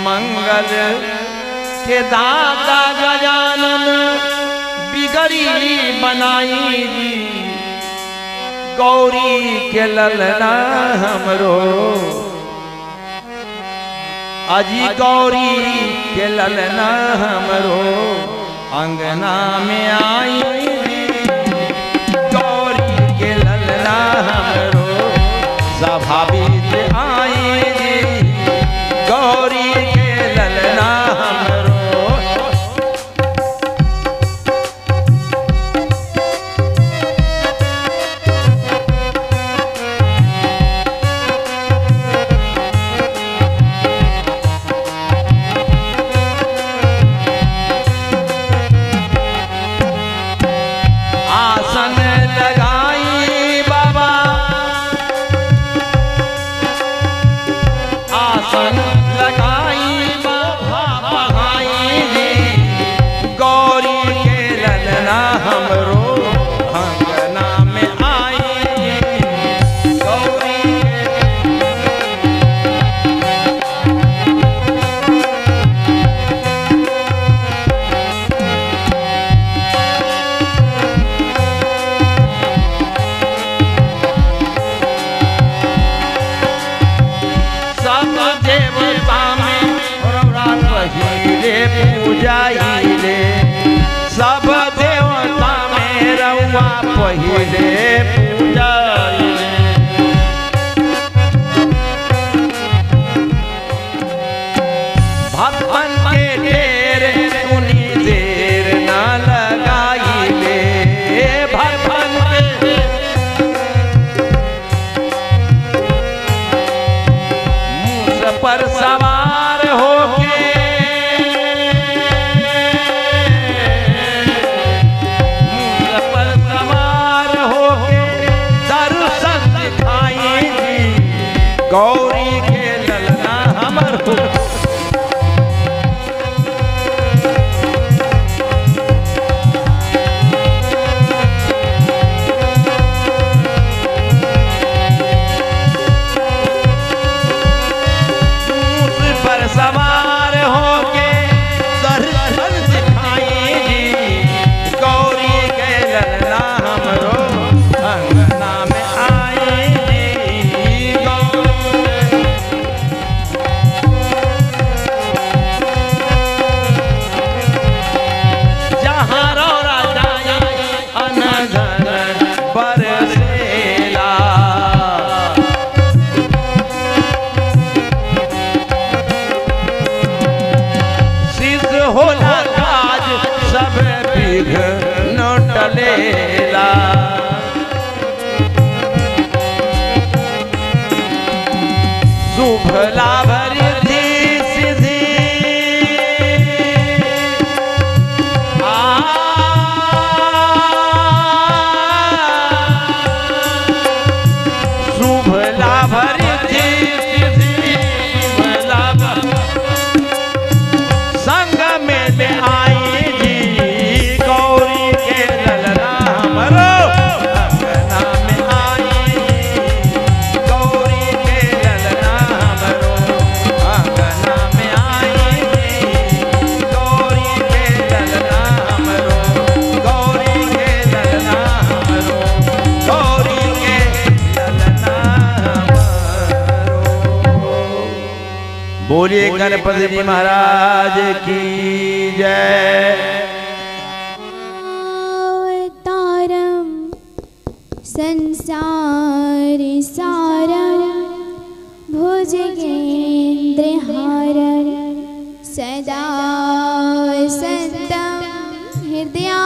मंगल के दाता गजानन बिगड़ी बनाई जी गौरी के ललना हमरो अजी गौरी के ललना हमरो अंगना में आई गौरी के ललना हमरो स्वाभाविक आई गौरी के ललना हमरो सब देवता में रउआ पहिले पूजाइले भक्तन के ढेर सुनी देर न लगाइले भक्तन के मूस पर सवार होके गौरी के ललना हमरो पर सवार होके दर्शन दिखाई गौरी के ललना हमरो अंगना में आई टलेला शुभ लाभ रिद्धि सिद्धि शुभ लाभ रिद्धि सिद्धि शुभ लाभ संग में आई बोलिए गणपति जी महाराज की जय। तारम संसार सारम भुजगेन्द्रहारम सदा सतम हृदयारविन्दे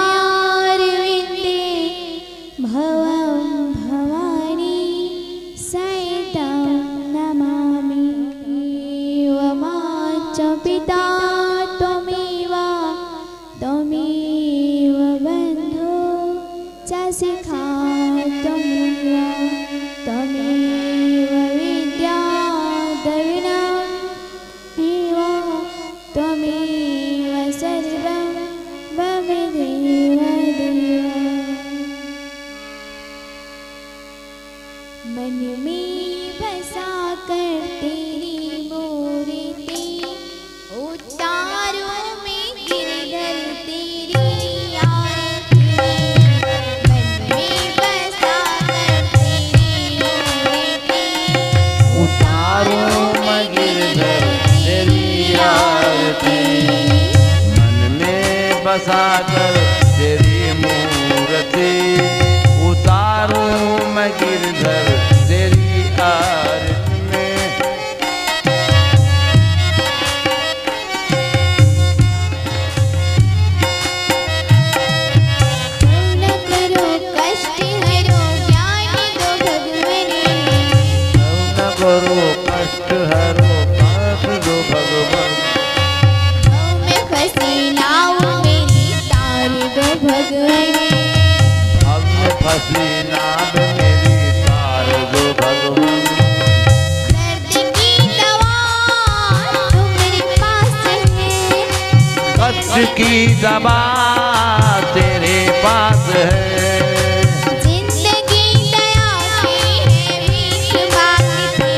भवं भवानी सहितं नमामि। पिता त्वमेव त्वमेव बन्धो च शिखा त्वमेव विद्या द्रविणमेव त्वमेव सर्वं त्वमेव देव। मन में बसा कर तेरी मूर्ति बसा कर तेरी मूर्ति उतारूं मैं गिरधर तेरी आरती में। न करो कष्ट हरो ज्ञान दो भगवने। न करो कष्ट हरो पाप दो भगवान। मैं फंसी नाव मेरी तार दो भगवने। अब मैं फंसी नाव मेरी तार दो भगवान। दर्द की दवा तो मेरे पास है। कष्ट की दवा तेरे पास है। जिंदगी दया की है भीख मांगती।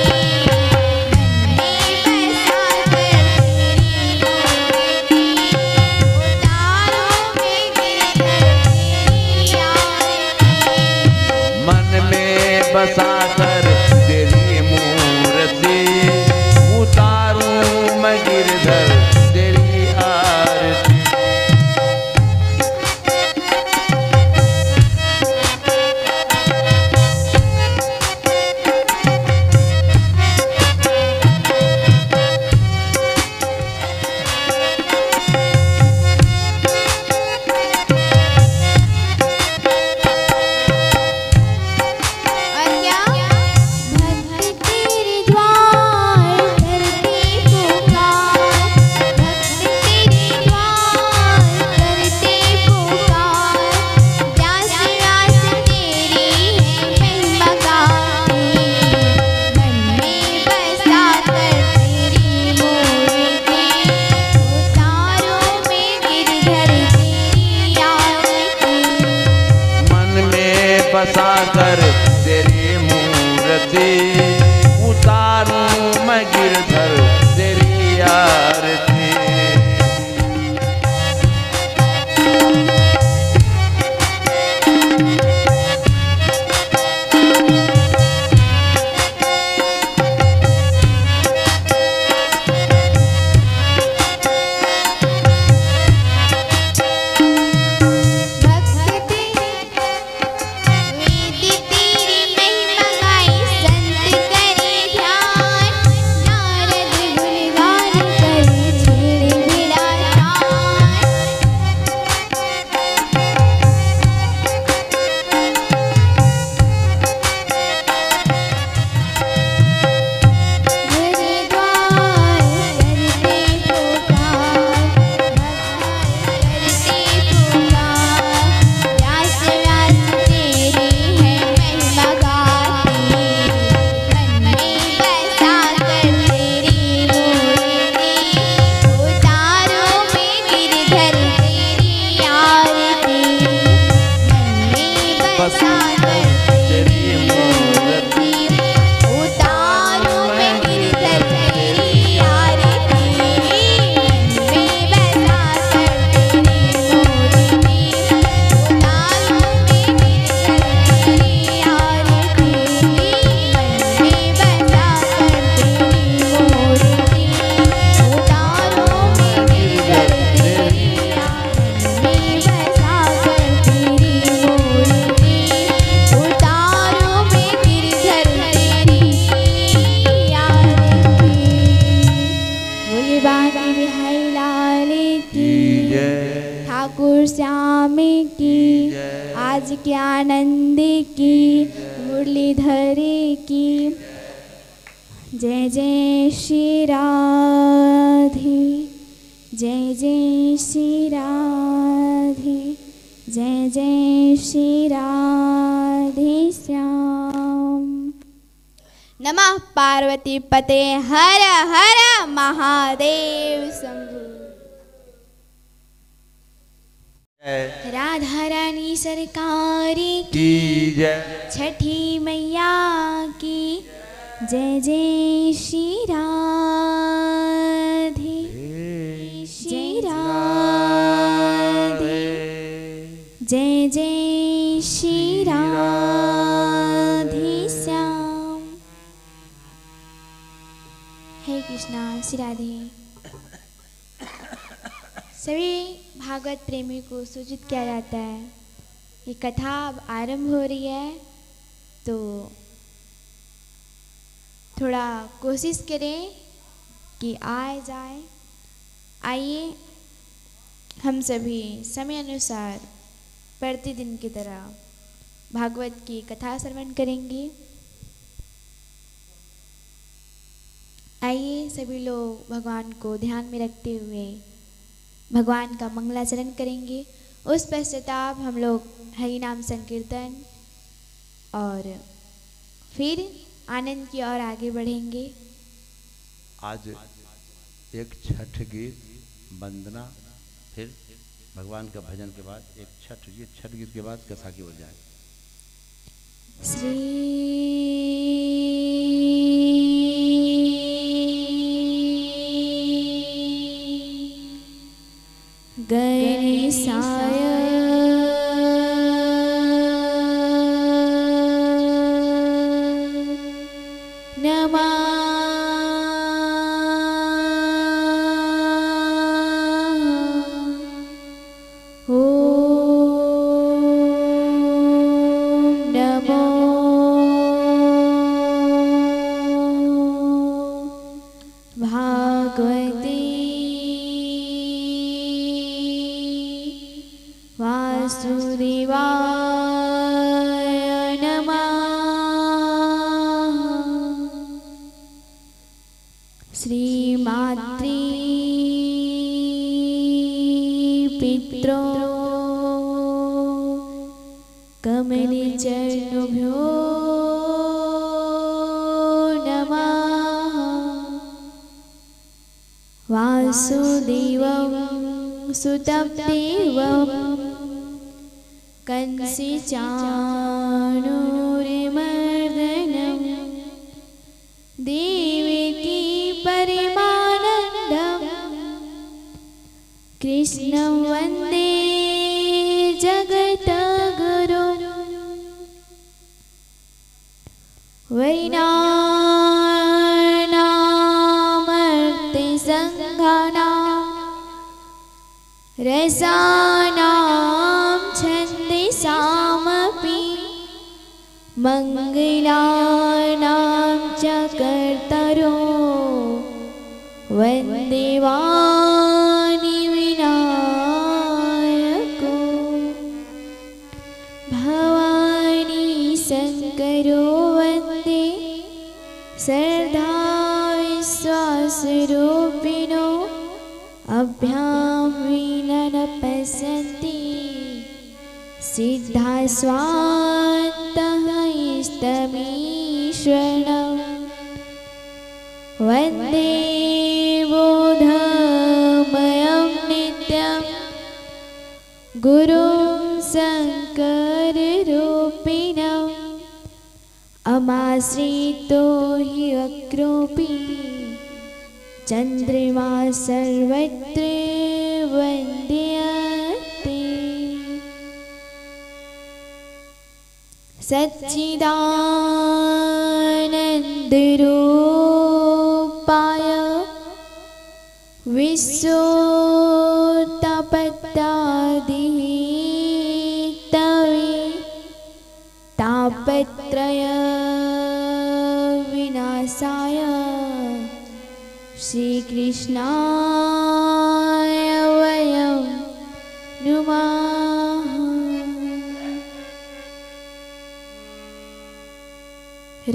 मन में बसा कर तेरी मूर्ति उतारूं मैं गिरधर तेरी आरती। मन में बसा कर तेरी मूर्ति उतारूं मैं गिरधर तेरी आरती। ठाकुर श्याम की आज के आनंद की मुरलीधर की जय जय श्री राधे जय जय श्री राधे जय जय श्री राधे श्याम। नमः पार्वती पते हर हर महादेव शंभु। राधा रानी सरकार की जय। छठी मैया की जय जय श्री राधे श्री राधे जय जय श्री राधे श्याम। हे कृष्णा श्री राधे सभी भागवत प्रेमी को सूचित किया जाता है ये कथा अब आरंभ हो रही है, तो थोड़ा कोशिश करें कि आए जाए। आइए हम सभी समय अनुसार प्रतिदिन की तरह भागवत की कथा श्रवण करेंगे। आइए सभी लोग भगवान को ध्यान में रखते हुए भगवान का मंगलाचरण करेंगे। उस पश्चाताप हम लोग हरि नाम संकीर्तन और फिर आनंद की ओर आगे बढ़ेंगे। आज एक छठ गीत वंदना, फिर भगवान का भजन के बाद एक छठ गीत के बाद कथा की ओर जाए। श्री गणेशाय नमः। श्रीमात्री पित्रो कमलचरणभ्यो नमः। वासुदेवं सुतं देवं कंसचाणूरमर्दनं देवकी परमानन्दं कृष्णं वन्दे जगद्गुरुं। वैनानामर्तिसङ्घानां रसानां छन्दिसामपि मङ्गलानां च कर्तरो वन्दे वाणिविनायको। भवानी शङ्करो वन्दे श्रद्धाविश्वासरूपिणो अभ्यां विना पश्यन्ति सिद्धा स्वान्तः इष्टमीश्वरम्। वन्दे बोधमयं नित्यं गुरुं शङ्कररूपिणम्। अमाश्रितो हि वक्रोऽपि चन्द्रमा सर्वत्र वन्द्यते। सच्चिदानन्दरूपाय विश्वोत्पत्त्यादिहेतवे तापत्रय विनाशाय श्रीकृष्णाय वयं नुमः।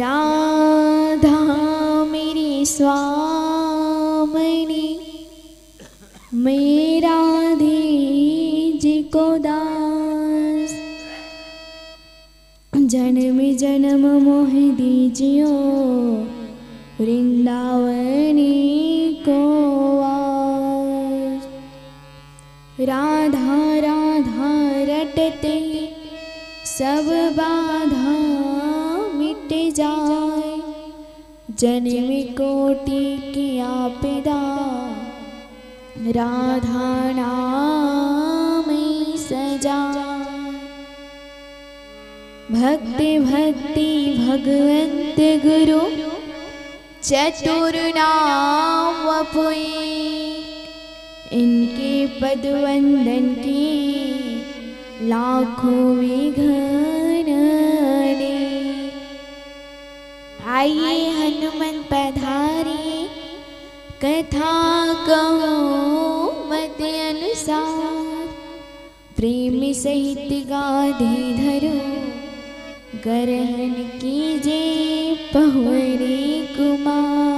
राधा मेरी स्वामिनी मैं राधे जी को दास। जन्म जन्म मोह दीजियो वृंदावनी को वास। राधा राधा रटते सब बाधा मिट जाए। जन्म कोटि की आपदा राधा नाम सजा। भक्ति भक्ति भगवंत गुरु चतुर नाम वपुई। इनके पद वंदन के लाखों विघ्न दे। आइए हनुमंत पधारे कथा कहो मत अनुसार। प्रेम सहित गाधे धरो गरहन कीजे पहुरे कुमार।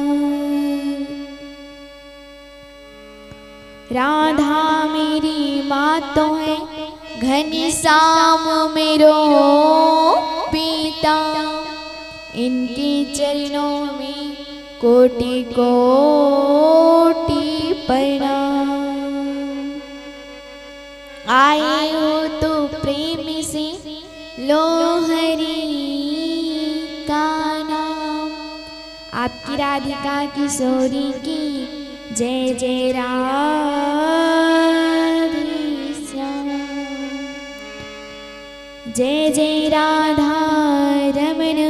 राधा मेरी माँ तो है घनश्याम मेरो पिता। इनके चरणों में कोटि कोटि प्रणाम। आए हो तो प्रेम से लो हरि का नाम। आपकी राधिका किशोरी की जय जय राधे श्याम। जय जय राधा रमन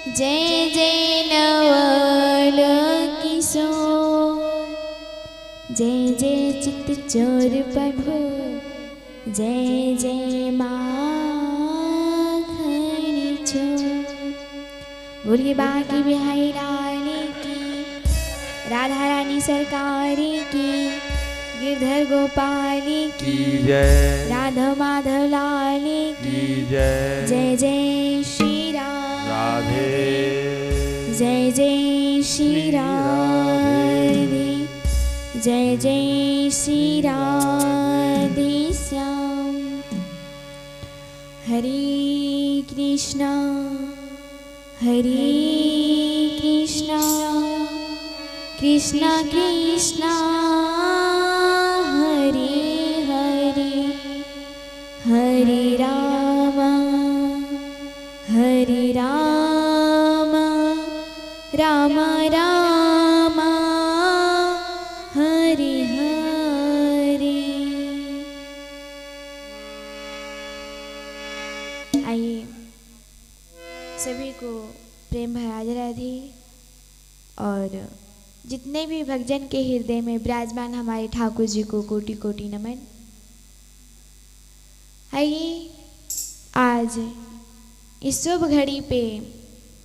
जय जय नवल किशोर। जय जय चित्त चोर प्रभु जय जय माखन चोर। बोलिए बाकी बिहारी लाल की, राधा रानी सरकार की, गिरधर गोपाल की जय, राधा माधव लाल की जय। जय जय श्री राम राधे जय जय श्री राधे जय जय श्री राधे श्याम। हरे कृष्णा कृष्णा कृष्णा हरे हरे हरे राम राम राम हरे हरे। आइए सभी को प्रेम भरा राधे राधे। और जितने भी भक्तजन के हृदय में विराजमान हमारे ठाकुर जी को कोटि कोटि नमन। आइए आज इस शुभ घड़ी पे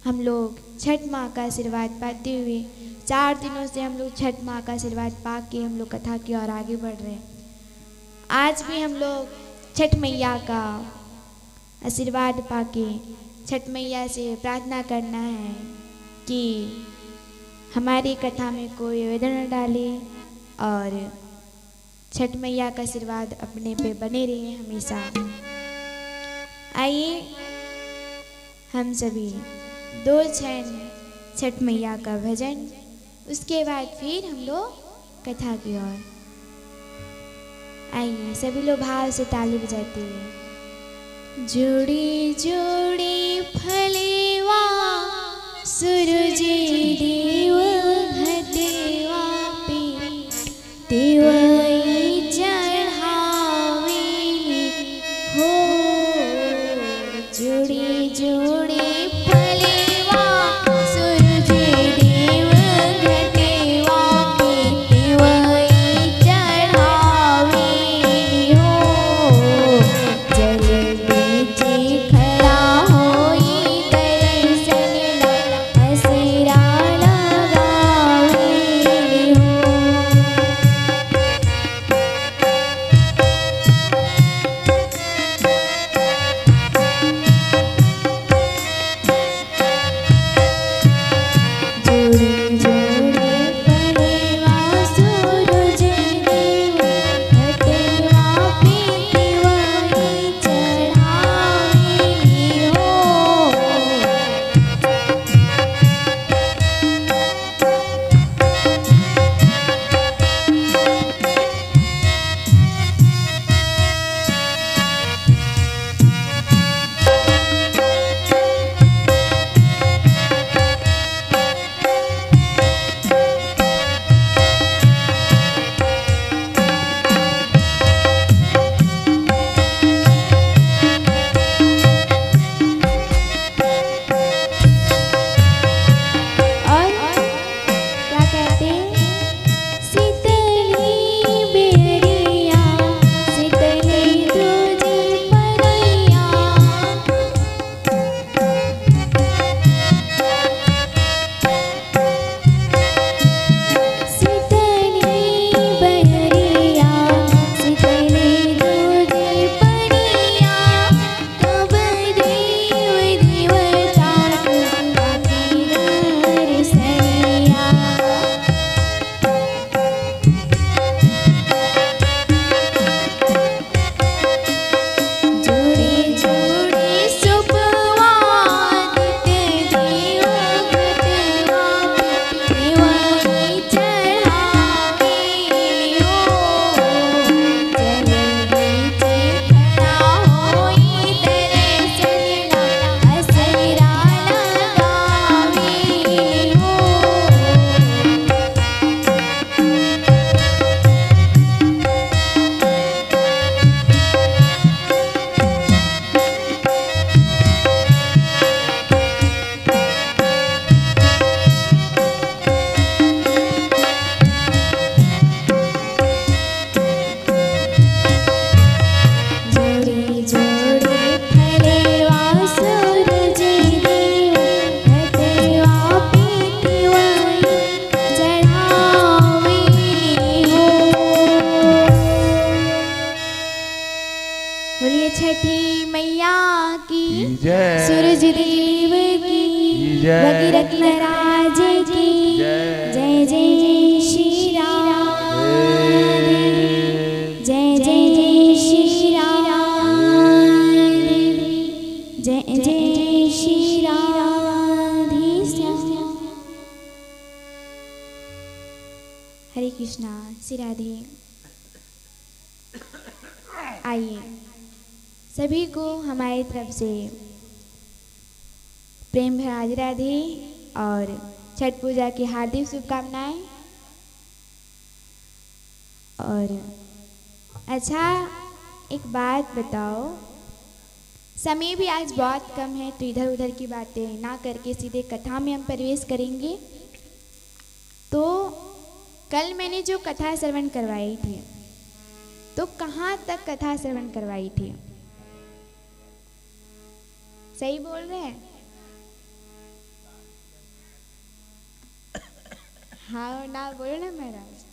हम लोग छठ माँ का आशीर्वाद पाते हुए 4 दिनों से हम लोग छठ माँ का आशीर्वाद पा के हम लोग कथा की ओर आगे बढ़ रहे हैं। आज भी हम लोग छठ मैया का आशीर्वाद पाके छठ मैया से प्रार्थना करना है कि हमारी कथा में कोई वेदना न डाले और छठ मैया का आशीर्वाद अपने पे बने रहे हमेशा। आइए हम सभी 2 क्षण छठ मैया का भजन, उसके बाद फिर हम लोग कथा की ओर। आइए सभी लोग भाव से ताली बजाते हुए। जोड़ी जोड़ी फलेवा सूरज देव घटेवा पे देवई चढ़ावे हो। जोड़ी जोड़ी फलेवा सूरज देव घटेवा पे देवई चढ़ावे हो। जल बीच खड़ा होई दर्शन जय। भगीरथ महाराज की जय। जय जय श्री राम। जय जय श्री राम। जय जय श्री राधे श्याम। हरे कृष्णा, श्री राधे। आइए सभी को हमारी तरफ से प्रेम भरा राधे राधे और छठ पूजा की हार्दिक शुभकामनाएं। और अच्छा, एक बात बताओ, समय भी आज बहुत कम है, तो इधर उधर की बातें ना करके सीधे कथा में हम प्रवेश करेंगे। तो कल मैंने जो कथा श्रवण करवाई थी, तो कहाँ तक कथा श्रवण करवाई थी? सही बोल रहे हैं? हाँ ना बोलो ना महाराज।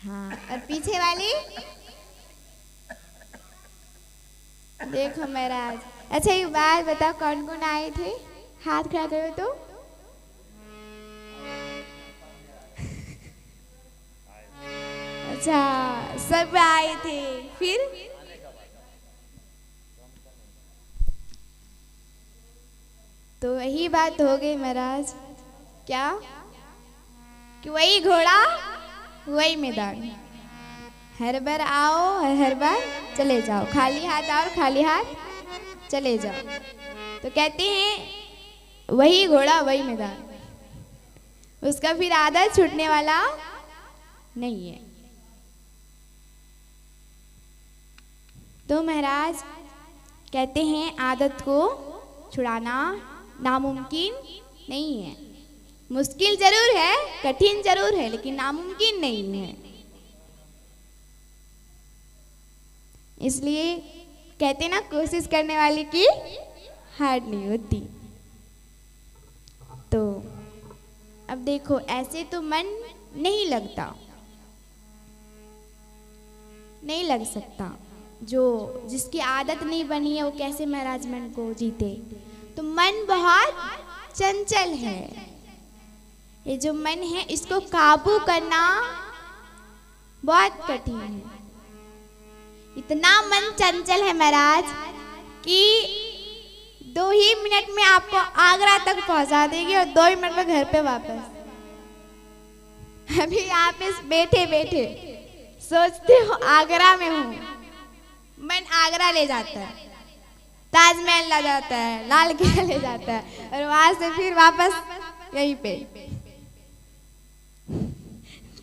हाँ, और पीछे वाली देखो महाराज। अच्छा एक बात बताओ, कौन कौन आए थे? हाथ खड़ा करो तो। अच्छा, सब आए थे। फिर तो वही बात हो गई महाराज। क्या? कि वही घोड़ा वही मैदान, हर बार आओ और हर बार चले जाओ, खाली हाथ आओ और खाली हाथ चले जाओ। तो कहते हैं वही घोड़ा वही मैदान, उसका फिर आदत छूटने वाला नहीं है। तो महाराज कहते हैं आदत को छुड़ाना नामुमकिन नहीं है। मुश्किल जरूर है, कठिन जरूर है, लेकिन नामुमकिन नहीं है। इसलिए कहते ना, कोशिश करने वाले की हार नहीं होती। तो अब देखो, ऐसे तो मन नहीं लगता, नहीं लग सकता। जो जिसकी आदत नहीं बनी है वो कैसे महाराज मन को जीते? तो मन बहुत चंचल है। ये जो मन है इसको काबू करना बहुत कठिन है। इतना मन चंचल है महाराज कि 2 ही मिनट में आपको आगरा तक पहुंचा देगी और 2 ही मिनट में घर पे वापस। अभी आप इस बैठे बैठे सोचते हो आगरा में हूँ, मन आगरा ले जाता है, ताजमहल ले जाता है, लाल किला ले जाता है, और वहां से फिर वापस यहीं पे।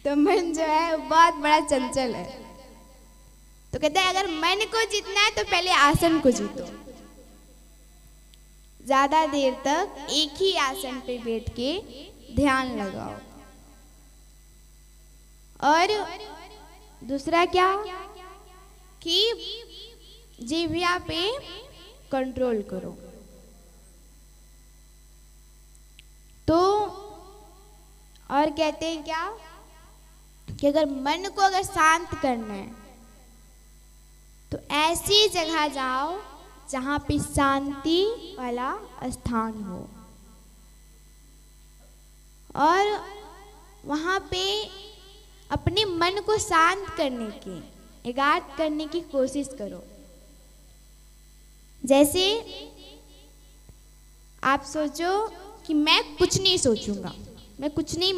तो मन जो है वो बहुत बड़ा चंचल है। तो कहते हैं अगर मन को जीतना है तो पहले आसन को जीतो। ज्यादा देर तक एक ही आसन पे बैठ के ध्यान लगाओ। और दूसरा क्या कि जिह्वा पे कंट्रोल करो। तो और कहते हैं क्या कि अगर मन को अगर शांत करना है तो ऐसी जगह जाओ जहां पे शांति वाला स्थान हो, और वहां पे अपने मन को शांत करने की, एकाग्र करने की कोशिश करो। जैसे आप सोचो कि मैं कुछ नहीं सोचूंगा, मैं कुछ नहीं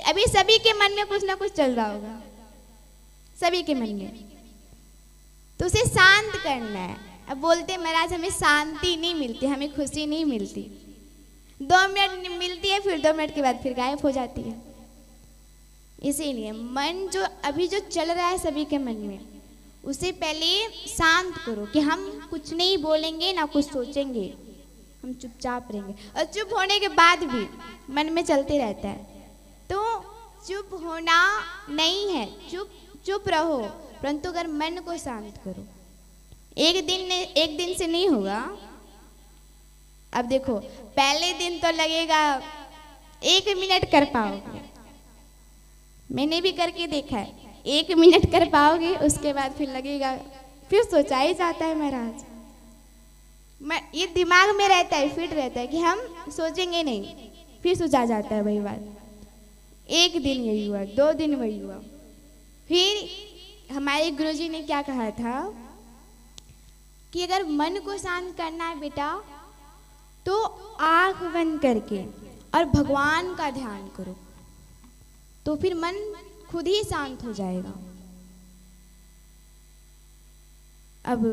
अभी सभी के मन में कुछ ना कुछ चल रहा होगा, सभी के मन में। तो उसे शांत करना है। अब बोलते महाराज हमें शांति नहीं मिलती, हमें खुशी नहीं मिलती। 2 मिनट मिलती है, फिर 2 मिनट के बाद फिर गायब हो जाती है। इसीलिए मन जो अभी जो चल रहा है सभी के मन में, उसे पहले शांत करो कि हम कुछ नहीं बोलेंगे ना कुछ सोचेंगे, हम चुपचाप रहेंगे। और चुप होने के बाद भी मन में चलते रहता है, तो चुप होना नहीं है, चुप रहो, परंतु अगर मन को शांत करो। एक दिन से नहीं होगा। अब देखो, पहले दिन तो लगेगा 1 मिनट कर पाओगे, मैंने भी करके देखा है, 1 मिनट कर पाओगे, उसके बाद फिर लगेगा, फिर सोचा ही जाता है महाराज। ये दिमाग में रहता है, फिट रहता है कि हम सोचेंगे नहीं, फिर सोचा जाता है वही बात। एक दिन यही हुआ, 2 दिन वही हुआ। फिर हमारे गुरुजी ने क्या कहा था कि अगर मन को शांत करना है बेटा तो आंख बंद करके और भगवान का ध्यान करो, तो फिर मन खुद ही शांत हो जाएगा। अब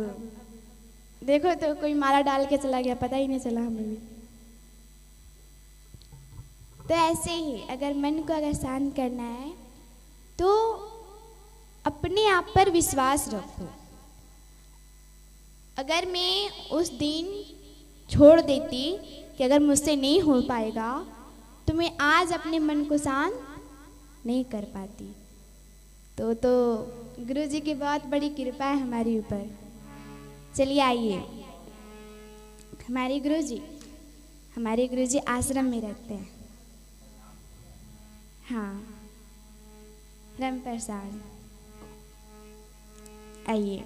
देखो तो कोई माला डाल के चला गया, पता ही नहीं चला हमें भी। तो ऐसे ही अगर मन को अगर शांत करना है तो अपने आप पर विश्वास रखो। अगर मैं उस दिन छोड़ देती कि अगर मुझसे नहीं हो पाएगा तो मैं आज अपने मन को शांत नहीं कर पाती। तो गुरुजी की बहुत बड़ी कृपा है हमारे ऊपर। चलिए आइए, हमारे गुरुजी आश्रम में रहते हैं। हाँ, राम प्रसाद, आइए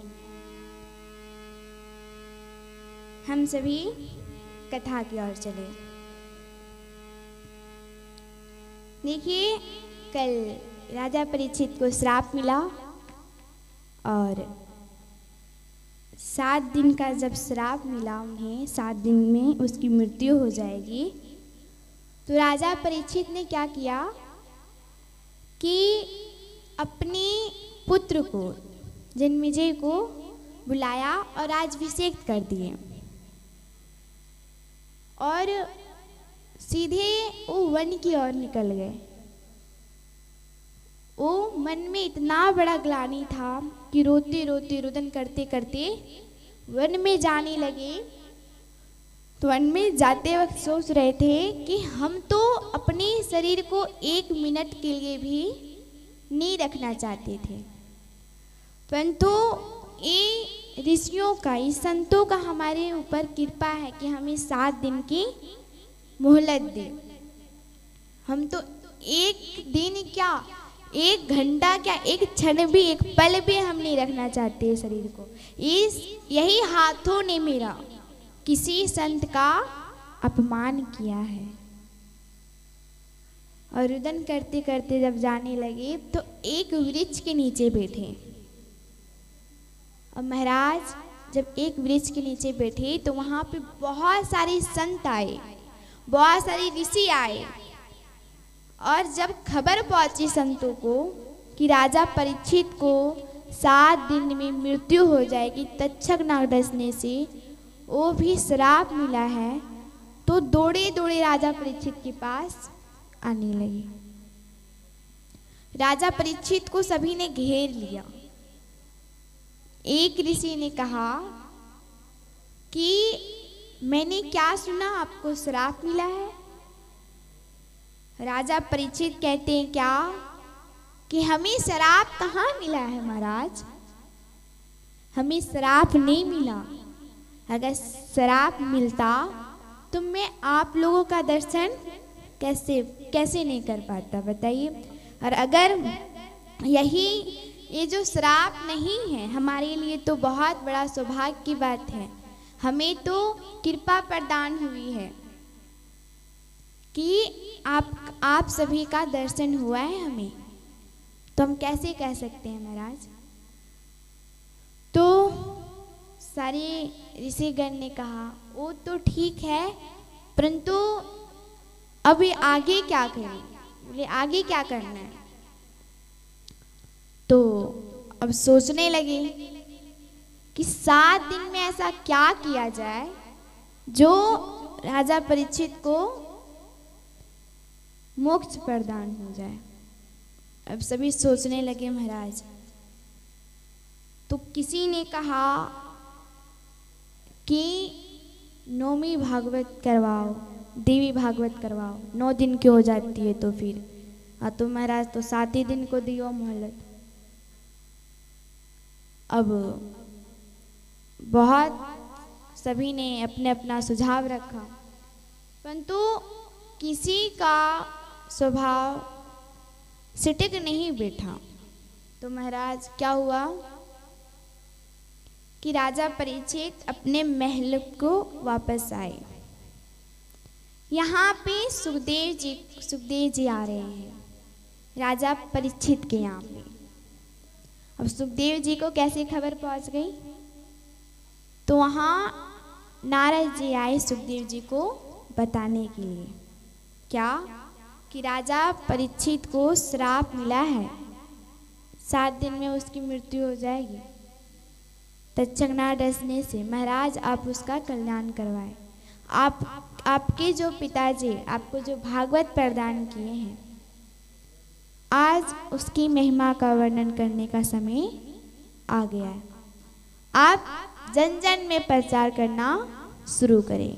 हम सभी कथा की ओर चले। देखिए, कल राजा परीक्षित को श्राप मिला और 7 दिन का जब श्राप मिला उन्हें, 7 दिन में उसकी मृत्यु हो जाएगी। तो राजा परीक्षित ने क्या किया कि अपने पुत्र को, जन्मेजय को बुलाया और राज्याभिषेक कर दिए और सीधे वो वन की ओर निकल गए। वो मन में इतना बड़ा ग्लानि था कि रोते रोते रुदन करते करते वन में जाने लगे। तो वन में जाते वक्त सोच रहे थे कि हम तो अपने शरीर को 1 मिनट के लिए भी नहीं रखना चाहते थे, परंतु ये ऋषियों का, इस संतों का हमारे ऊपर कृपा है कि हमें 7 दिन की मोहलत दी। हम तो 1 दिन क्या, 1 घंटा क्या, 1 क्षण भी, 1 पल भी हम नहीं रखना चाहते शरीर को। यही हाथों ने मेरा किसी संत का अपमान किया है। और रुदन करते करते जब जाने लगे तो एक वृक्ष के नीचे बैठे। और महाराज जब एक वृक्ष के नीचे बैठे तो वहाँ पे बहुत सारे संत आए, बहुत सारे ऋषि आए। और जब खबर पहुंची संतों को कि राजा परीक्षित को 7 दिन में मृत्यु हो जाएगी तक्षक नाग डसने से, वो भी श्राप मिला है, तो दौड़े दौड़े राजा परीक्षित के पास आने लगे। राजा परीक्षित को सभी ने घेर लिया। एक ऋषि ने कहा कि मैंने क्या सुना, आपको श्राप मिला है? राजा परीक्षित कहते हैं क्या कि हमें श्राप कहाँ मिला है महाराज, हमें श्राप नहीं मिला। अगर श्राप मिलता तो मैं आप लोगों का दर्शन कैसे नहीं कर पाता, बताइए। और अगर ये जो श्राप नहीं है हमारे लिए तो बहुत बड़ा सौभाग्य की बात है। हमें तो कृपा प्रदान हुई है कि आप सभी का दर्शन हुआ है हमें, तो हम कैसे कह सकते हैं महाराज। तो सारे ऋषिगण ने कहा वो तो ठीक है, परंतु अभी आगे क्या करें, बोले आगे क्या करना है। तो अब सोचने लगे कि 7 दिन में ऐसा क्या किया जाए जो राजा परीक्षित को मोक्ष प्रदान हो जाए। अब सभी सोचने लगे महाराज। तो किसी ने कहा कि नौवीं भागवत करवाओ, देवी भागवत करवाओ, 9 दिन की हो जाती है तो फिर तो महाराज तो 7 ही दिन को दियो मोहलत। अब बहुत सभी ने अपने अपना सुझाव रखा, परंतु किसी का स्वभाव सिटिक नहीं बैठा। तो महाराज क्या हुआ कि राजा परीक्षित अपने महल को वापस आए। यहाँ पे सुखदेव जी आ रहे हैं राजा परीक्षित के यहाँ पे। अब सुखदेव जी को कैसे खबर पहुँच गई? तो वहाँ नारद जी आए सुखदेव जी को बताने के लिए। क्या? कि राजा परीक्षित को श्राप मिला है, 7 दिन में उसकी मृत्यु हो जाएगी। तक्षक ना डसने से महाराज आप उसका कल्याण करवाए। आपके जो पिताजी आपको जो भागवत प्रदान किए हैं, आज उसकी महिमा का वर्णन करने का समय आ गया है। आप जन जन में प्रचार करना शुरू करें।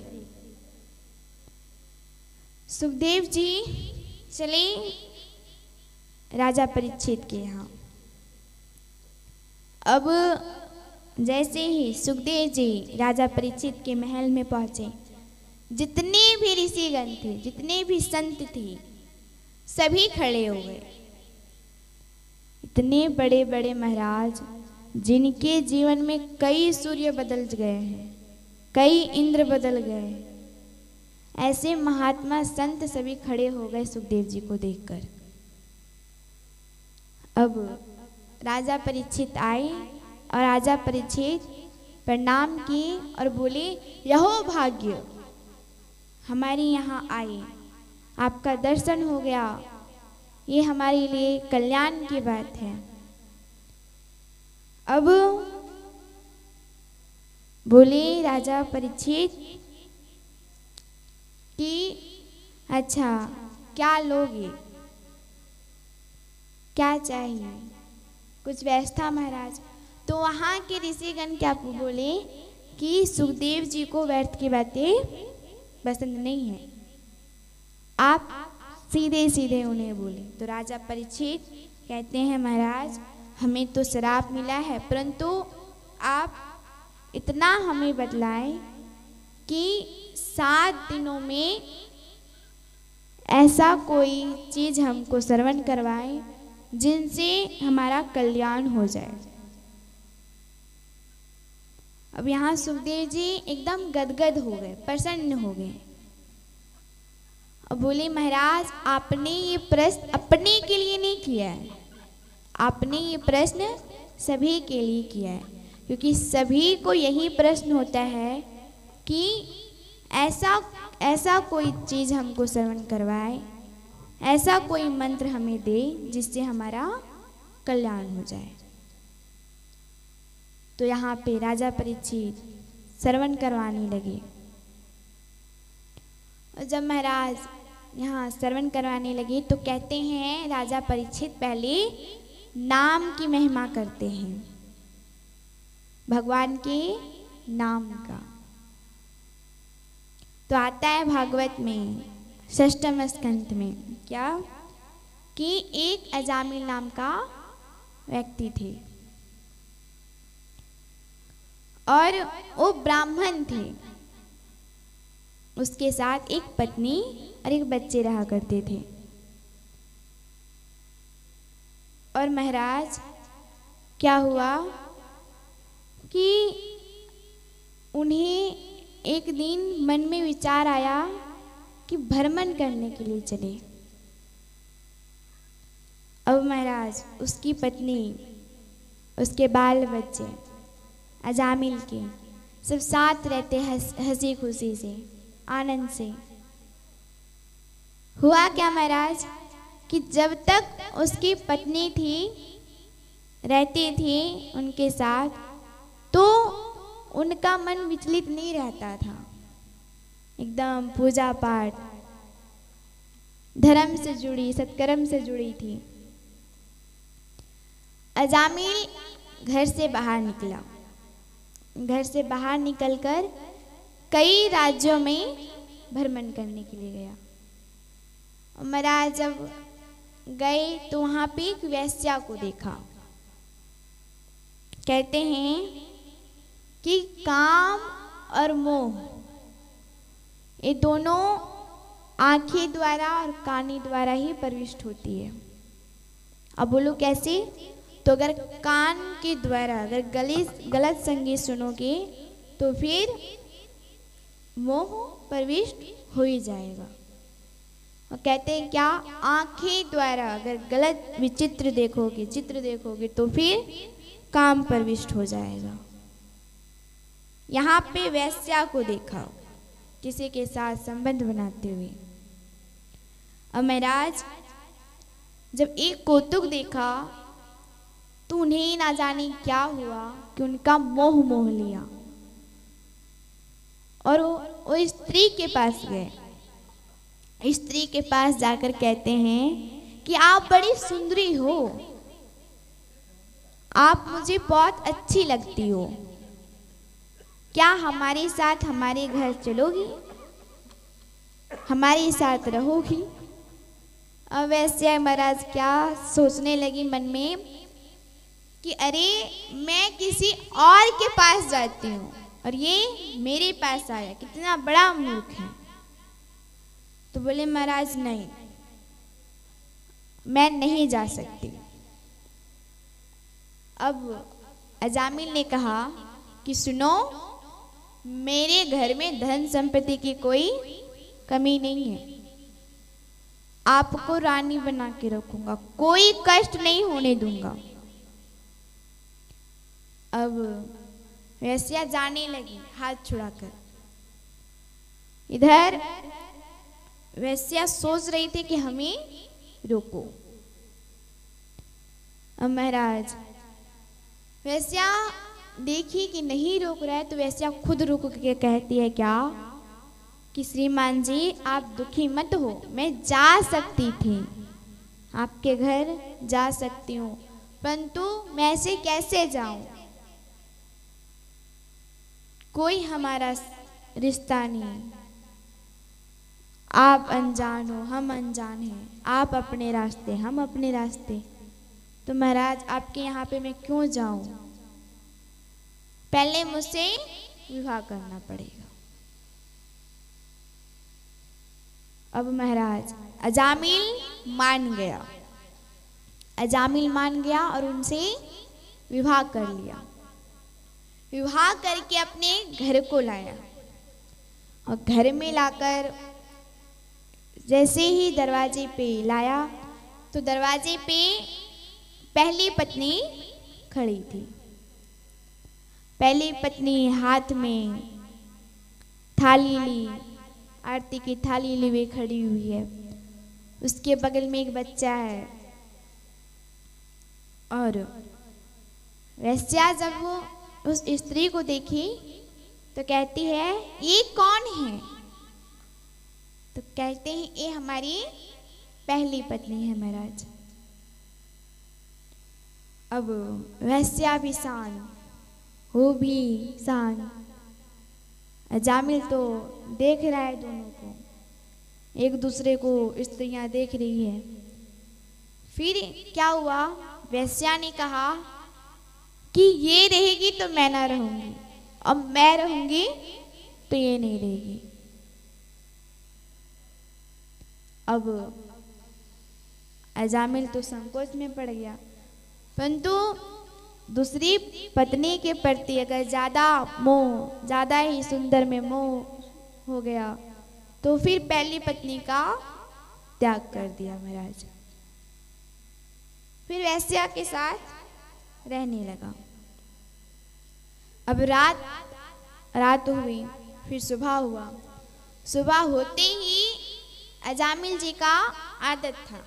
सुखदेव जी चले राजा परीक्षित के यहाँ। अब जैसे ही सुखदेव जी राजा परीक्षित के महल में पहुंचे, जितने भी ऋषिगण थे, जितने भी संत थे, सभी खड़े हो गए। इतने बड़े बड़े महाराज जिनके जीवन में कई सूर्य बदल गए हैं, कई इंद्र बदल गए हैं, ऐसे महात्मा संत सभी खड़े हो गए सुखदेव जी को देखकर। अब राजा परीक्षित आए और राजा परीक्षित प्रणाम किए और बोले, यहो भाग्य, हमारे यहाँ आए, आपका दर्शन हो गया, ये हमारे लिए कल्याण की बात है। अब बोले राजा परीक्षित कि अच्छा क्या लोगे, क्या चाहिए, कुछ व्यवस्था महाराज? तो वहाँ के ऋषिगण क्या बोले कि सुखदेव जी को व्यर्थ की बातें पसंद नहीं है, आप सीधे सीधे उन्हें बोले। तो राजा परीक्षित कहते हैं महाराज हमें तो श्राप मिला है, परंतु आप इतना हमें बतलाएं कि 7 दिनों में ऐसा कोई चीज हमको श्रवण करवाए जिनसे हमारा कल्याण हो जाए। अब यहाँ सुखदेव जी एकदम गदगद हो गए, प्रसन्न हो गए। अब बोले महाराज आपने ये प्रश्न अपने के लिए नहीं किया है, आपने ये प्रश्न सभी के लिए किया है, क्योंकि सभी को यही प्रश्न होता है कि ऐसा कोई चीज हमको श्रवण करवाए, ऐसा कोई मंत्र हमें दे जिससे हमारा कल्याण हो जाए। तो यहाँ पे राजा परीक्षित श्रवण करवाने लगे। और जब महाराज यहाँ श्रवण करवाने लगे तो कहते हैं राजा परीक्षित पहले नाम की महिमा करते हैं, भगवान के नाम का। तो आता है भागवत में 6वें स्कंध में क्या कि एक अजामिल नाम का व्यक्ति थे और वो ब्राह्मण थे। उसके साथ एक पत्नी और एक बच्चे रहा करते थे। और महाराज क्या हुआ कि उन्हें एक दिन मन में विचार आया कि भ्रमण करने के लिए चले। अब महाराज उसकी पत्नी, उसके बाल बच्चे अजामिल के सब साथ रहते हंसी खुशी से, आनंद से। हुआ क्या महाराज कि जब तक उसकी पत्नी थी, रहती थी उनके साथ, तो उनका मन विचलित नहीं रहता था, एकदम पूजा पाठ धर्म से जुड़ी, सत्कर्म से जुड़ी थी। अजामिल घर से बाहर निकला। घर से बाहर निकलकर कई राज्यों में भ्रमण करने के लिए गया। महाराज जब गए तो वहां पे एक वेश्या को देखा। कहते हैं कि काम और मोह ये दोनों आंखें द्वारा और कानी द्वारा ही प्रविष्ट होती है। अब बोलो कैसे? तो अगर कान के द्वारा अगर गलत संगीत सुनोगे तो फिर मोह प्रविष्ट हो ही जाएगा। और कहते हैं क्या, आंखें द्वारा अगर गलत विचित्र देखोगे, चित्र देखोगे तो फिर काम प्रविष्ट हो जाएगा। यहाँ पे वेश्या को देखा किसी के साथ संबंध बनाते हुए। और महाराज जब एक कौतुक देखा तो उन्हें ना जाने क्या हुआ कि उनका मोह मोह लिया और वो स्त्री के पास गए। स्त्री के पास जाकर कहते हैं कि आप बड़ी सुंदरी हो, आप मुझे बहुत अच्छी लगती हो, क्या हमारे साथ हमारे घर चलोगी, हमारे साथ रहोगी? अब वैसे महाराज क्या सोचने लगी मन में कि अरे मैं किसी और के पास जाती हूँ और ये मेरे पास आया, कितना बड़ा मूर्ख है। तो बोले महाराज नहीं, मैं नहीं जा सकती। अब अजामिल ने कहा कि सुनो, मेरे घर में धन संपत्ति की कोई कमी नहीं है, आपको रानी बना के रखूंगा, कोई कष्ट नहीं होने दूंगा। अब वैश्या जाने लगी हाथ छुड़ाकर। इधर वैश्या सोच रही थी कि हमें रोको। अब महाराज वैश्या देखी कि नहीं रोक रहा है तो वैश्या खुद रुक के कहती है क्या कि श्रीमान जी आप दुखी मत हो, मैं जा सकती थी, आपके घर जा सकती हूँ, परंतु मैं ऐसे कैसे जाऊं, कोई हमारा रिश्ता नहीं, आप अनजान हो, हम अनजान हैं, आप अपने रास्ते, हम अपने रास्ते, तो महाराज आपके यहाँ पे मैं क्यों जाऊं, पहले मुझसे विवाह करना पड़ेगा। अब महाराज अजामिल मान गया, अजामिल मान गया और उनसे विवाह कर लिया। विवाह करके अपने घर को लाया और घर में लाकर जैसे ही दरवाजे पे लाया तो दरवाजे पे पहली पत्नी खड़ी थी। पहली पत्नी हाथ में थाली ली, आरती की थाली ली हुई खड़ी हुई है, उसके बगल में एक बच्चा है। और वैश्या जब वो उस स्त्री को देखी तो कहती है ये कौन है, तो कहते हैं ये हमारी पहली पत्नी है महाराज। अब वैश्या भी शांत, वो भी शांत, अजामिल तो देख रहा है दोनों को, एक दूसरे को स्त्रियां देख रही है। फिर क्या हुआ, वैश्या ने कहा कि ये रहेगी तो मैं ना रहूंगी, अब मैं रहूंगी तो ये नहीं रहेगी। अब अजामिल तो संकोच में पड़ गया, परंतु दूसरी पत्नी के प्रति अगर ज्यादा मोह, ज्यादा ही सुंदर में मोह हो गया तो फिर पहली पत्नी का त्याग कर दिया महाराज। फिर वैश्या के साथ रहने लगा। अब रात हुई, फिर सुबह हुआ। सुबह होते ही अजामिल जी का आदत था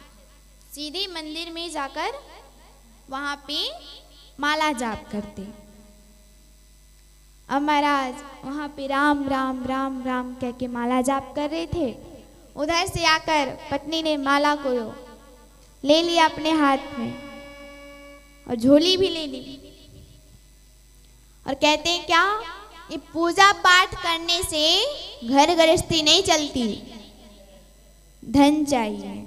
सीधे मंदिर में जाकर वहां पे माला जाप करते। अब महाराज वहां पे राम राम राम राम कह के माला जाप कर रहे थे। उधर से आकर पत्नी ने माला को ले लिया अपने हाथ में और झोली भी ले ली और कहते हैं क्या, ये पूजा पाठ करने से घर गृहस्थी नहीं चलती, धन चाहिए।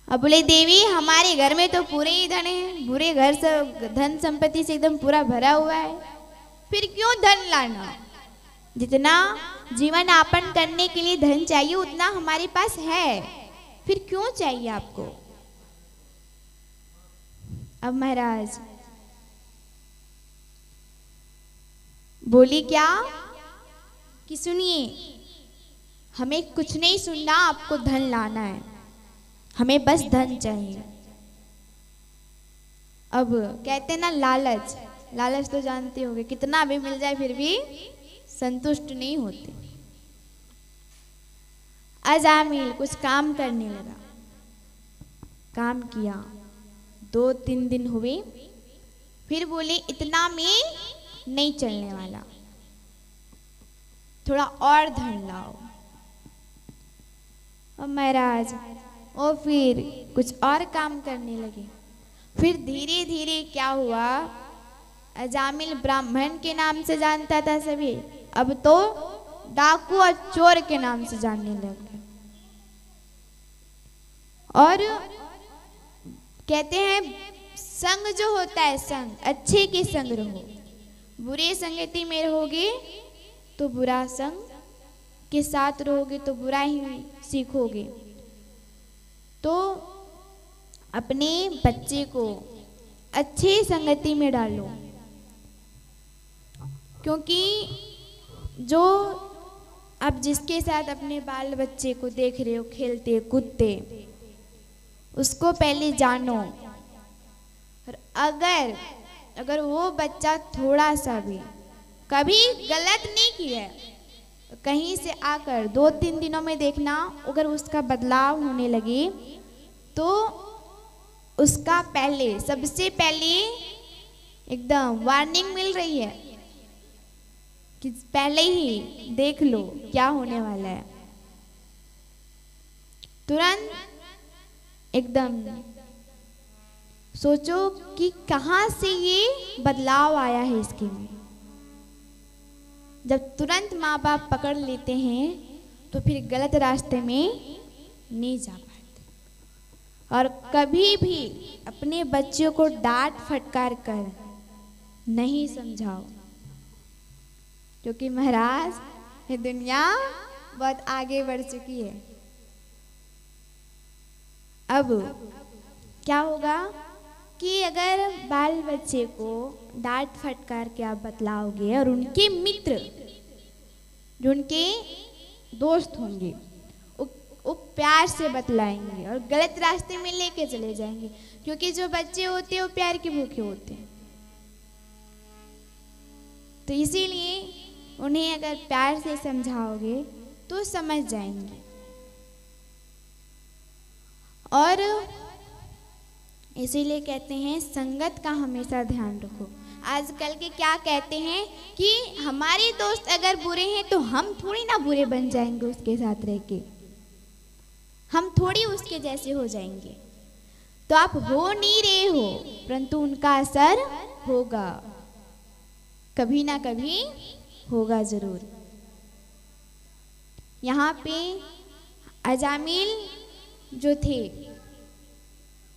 अब बोले देवी हमारे घर में तो पूरे ही धन है, पूरे घर से धन संपत्ति से एकदम पूरा भरा हुआ है, फिर क्यों धन लाना, जितना जीवन यापन करने के लिए धन चाहिए उतना हमारे पास है, फिर क्यों चाहिए आपको। अब महाराज बोली क्या कि सुनिए, हमें कुछ नहीं सुनना, आपको धन लाना है, हमें बस धन चाहिए। अब कहते हैं ना लालच, लालच तो जानते होंगे, कितना भी मिल जाए फिर भी संतुष्ट नहीं होते। अजामिल कुछ काम करने लगा, काम किया, 2-3 दिन हुए, फिर बोले इतना में नहीं चलने वाला, थोड़ा और धन लाओ। और महाराज वो फिर कुछ और काम करने लगे। फिर धीरे धीरे क्या हुआ, अजामिल ब्राह्मण के नाम से जानता था सभी, अब तो डाकू और चोर के नाम से जानने लग गए। और कहते हैं संग जो होता है, संग अच्छे के संग रहो, बुरे संगति में रहोगे तो बुरा संग के साथ रहोगे तो बुरा ही सीखोगे। तो अपने बच्चे को अच्छी संगति में डालो, क्योंकि जो आप जिसके साथ अपने बाल बच्चे को देख रहे हो खेलते कूदते, उसको पहले जानो। और अगर वो बच्चा थोड़ा सा भी कभी गलत नहीं किया है, कहीं से आकर 2-3 दिनों में देखना, अगर उसका बदलाव होने लगे तो उसका पहले, सबसे पहले एकदम वार्निंग मिल रही है कि पहले ही देख लो क्या होने वाला है। तुरंत एकदम सोचो कि कहाँ से ये बदलाव आया है इसके में। जब तुरंत माँ बाप पकड़ लेते हैं तो फिर गलत रास्ते में नहीं जा पाते। और कभी भी अपने बच्चों को डांट फटकार कर नहीं समझाओ, क्योंकि महाराज ये दुनिया बहुत आगे बढ़ चुकी है। अब क्या होगा कि अगर बाल बच्चे को डांट फटकार के आप बतलाओगे और उनके मित्र जो उनके दोस्त होंगे वो प्यार से बतलाएंगे और गलत रास्ते में लेके चले जाएंगे, क्योंकि जो बच्चे होते हैं वो प्यार के भूखे होते हैं। तो इसीलिए उन्हें अगर प्यार से समझाओगे तो समझ जाएंगे। और इसीलिए कहते हैं संगत का हमेशा ध्यान रखो। आजकल के क्या कहते हैं कि हमारे दोस्त अगर बुरे हैं तो हम थोड़ी ना बुरे बन जाएंगे उसके साथ रह के, हम थोड़ी उसके जैसे हो जाएंगे। तो आप हो नहीं रहे हो, परंतु उनका असर होगा, कभी ना कभी होगा जरूर। यहाँ पे अजामिल जो थे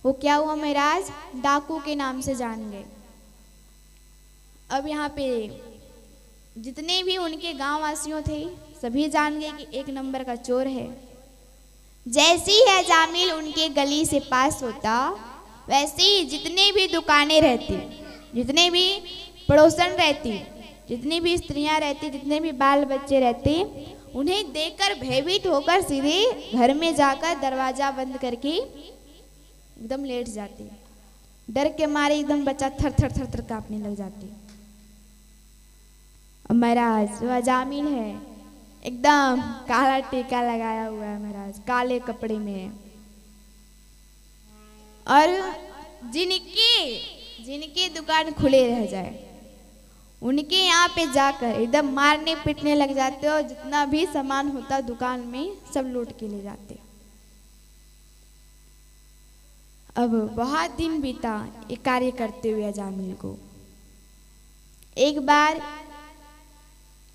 वो क्या हुआ महाराज, डाकू के नाम से जान गए। अब यहाँ पे जितने भी उनके गांव वासियों थे सभी जान गए कि एक नंबर का चोर है। जैसे ही अजामिल उनके गली से पास होता, वैसे ही जितने भी दुकानें रहती, जितने भी पड़ोसन रहती, जितनी भी स्त्रियां रहती, जितने भी बाल बच्चे रहते, उन्हें देखकर भयभीत होकर सीधे घर में जाकर दरवाजा बंद करके एकदम लेट जाते, डर के मारे एकदम बच्चा थर थर थर थर कांपने लग जाते। और महाराज वो अजामिल है, एकदम काला टीका लगाया हुआ है महाराज, काले कपड़े में है। और जिनके दुकान खुले रह जाए उनके यहाँ पे जाकर एकदम मारने पीटने लग जाते और जितना भी सामान होता दुकान में सब लूट के ले जाते। अब बहुत दिन बीता ये कार्य करते हुए अजामिल को। एक बार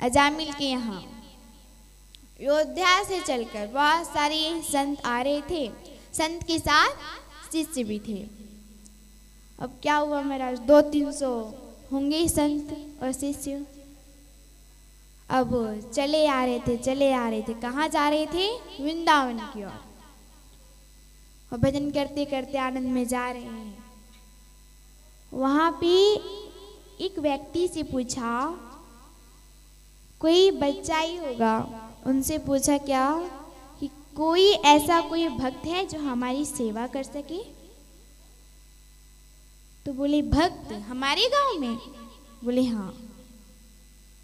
अजामिल के यहाँ अयोध्या से चलकर बहुत सारे संत आ रहे थे, संत के साथ शिष्य भी थे। अब क्या हुआ महाराज, 200-300 होंगे संत और शिष्य। अब चले आ रहे थे, कहाँ जा रहे थे, वृंदावन की ओर। और भजन करते करते आनंद में जा रहे हैं। वहाँ पे एक व्यक्ति से पूछा, कोई बच्चा ही होगा, उनसे पूछा क्या कि कोई ऐसा कोई भक्त है जो हमारी सेवा कर सके। तो बोले भक्त हमारे गांव में? बोले हाँ।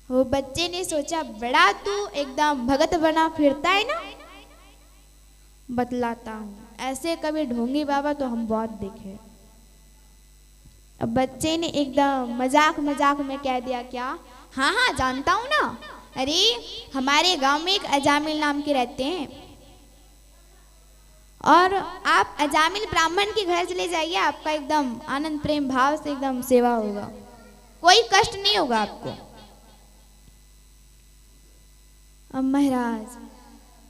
वो बच्चे ने सोचा बड़ा तू एकदम भगत बना फिरता है ना, बतलाता हूँ, ऐसे कभी ढोंगी बाबा तो हम बहुत देखे। अब बच्चे ने एकदम मजाक मजाक में कह दिया क्या, हाँ हाँ जानता हूँ ना, अरे हमारे गांव में एक अजामिल नाम के रहते हैं, और आप अजामिल ब्राह्मण के घर चले जाइए, आपका एकदम आनंद प्रेम भाव से एकदम सेवा होगा, कोई कष्ट नहीं होगा आपको। अब महाराज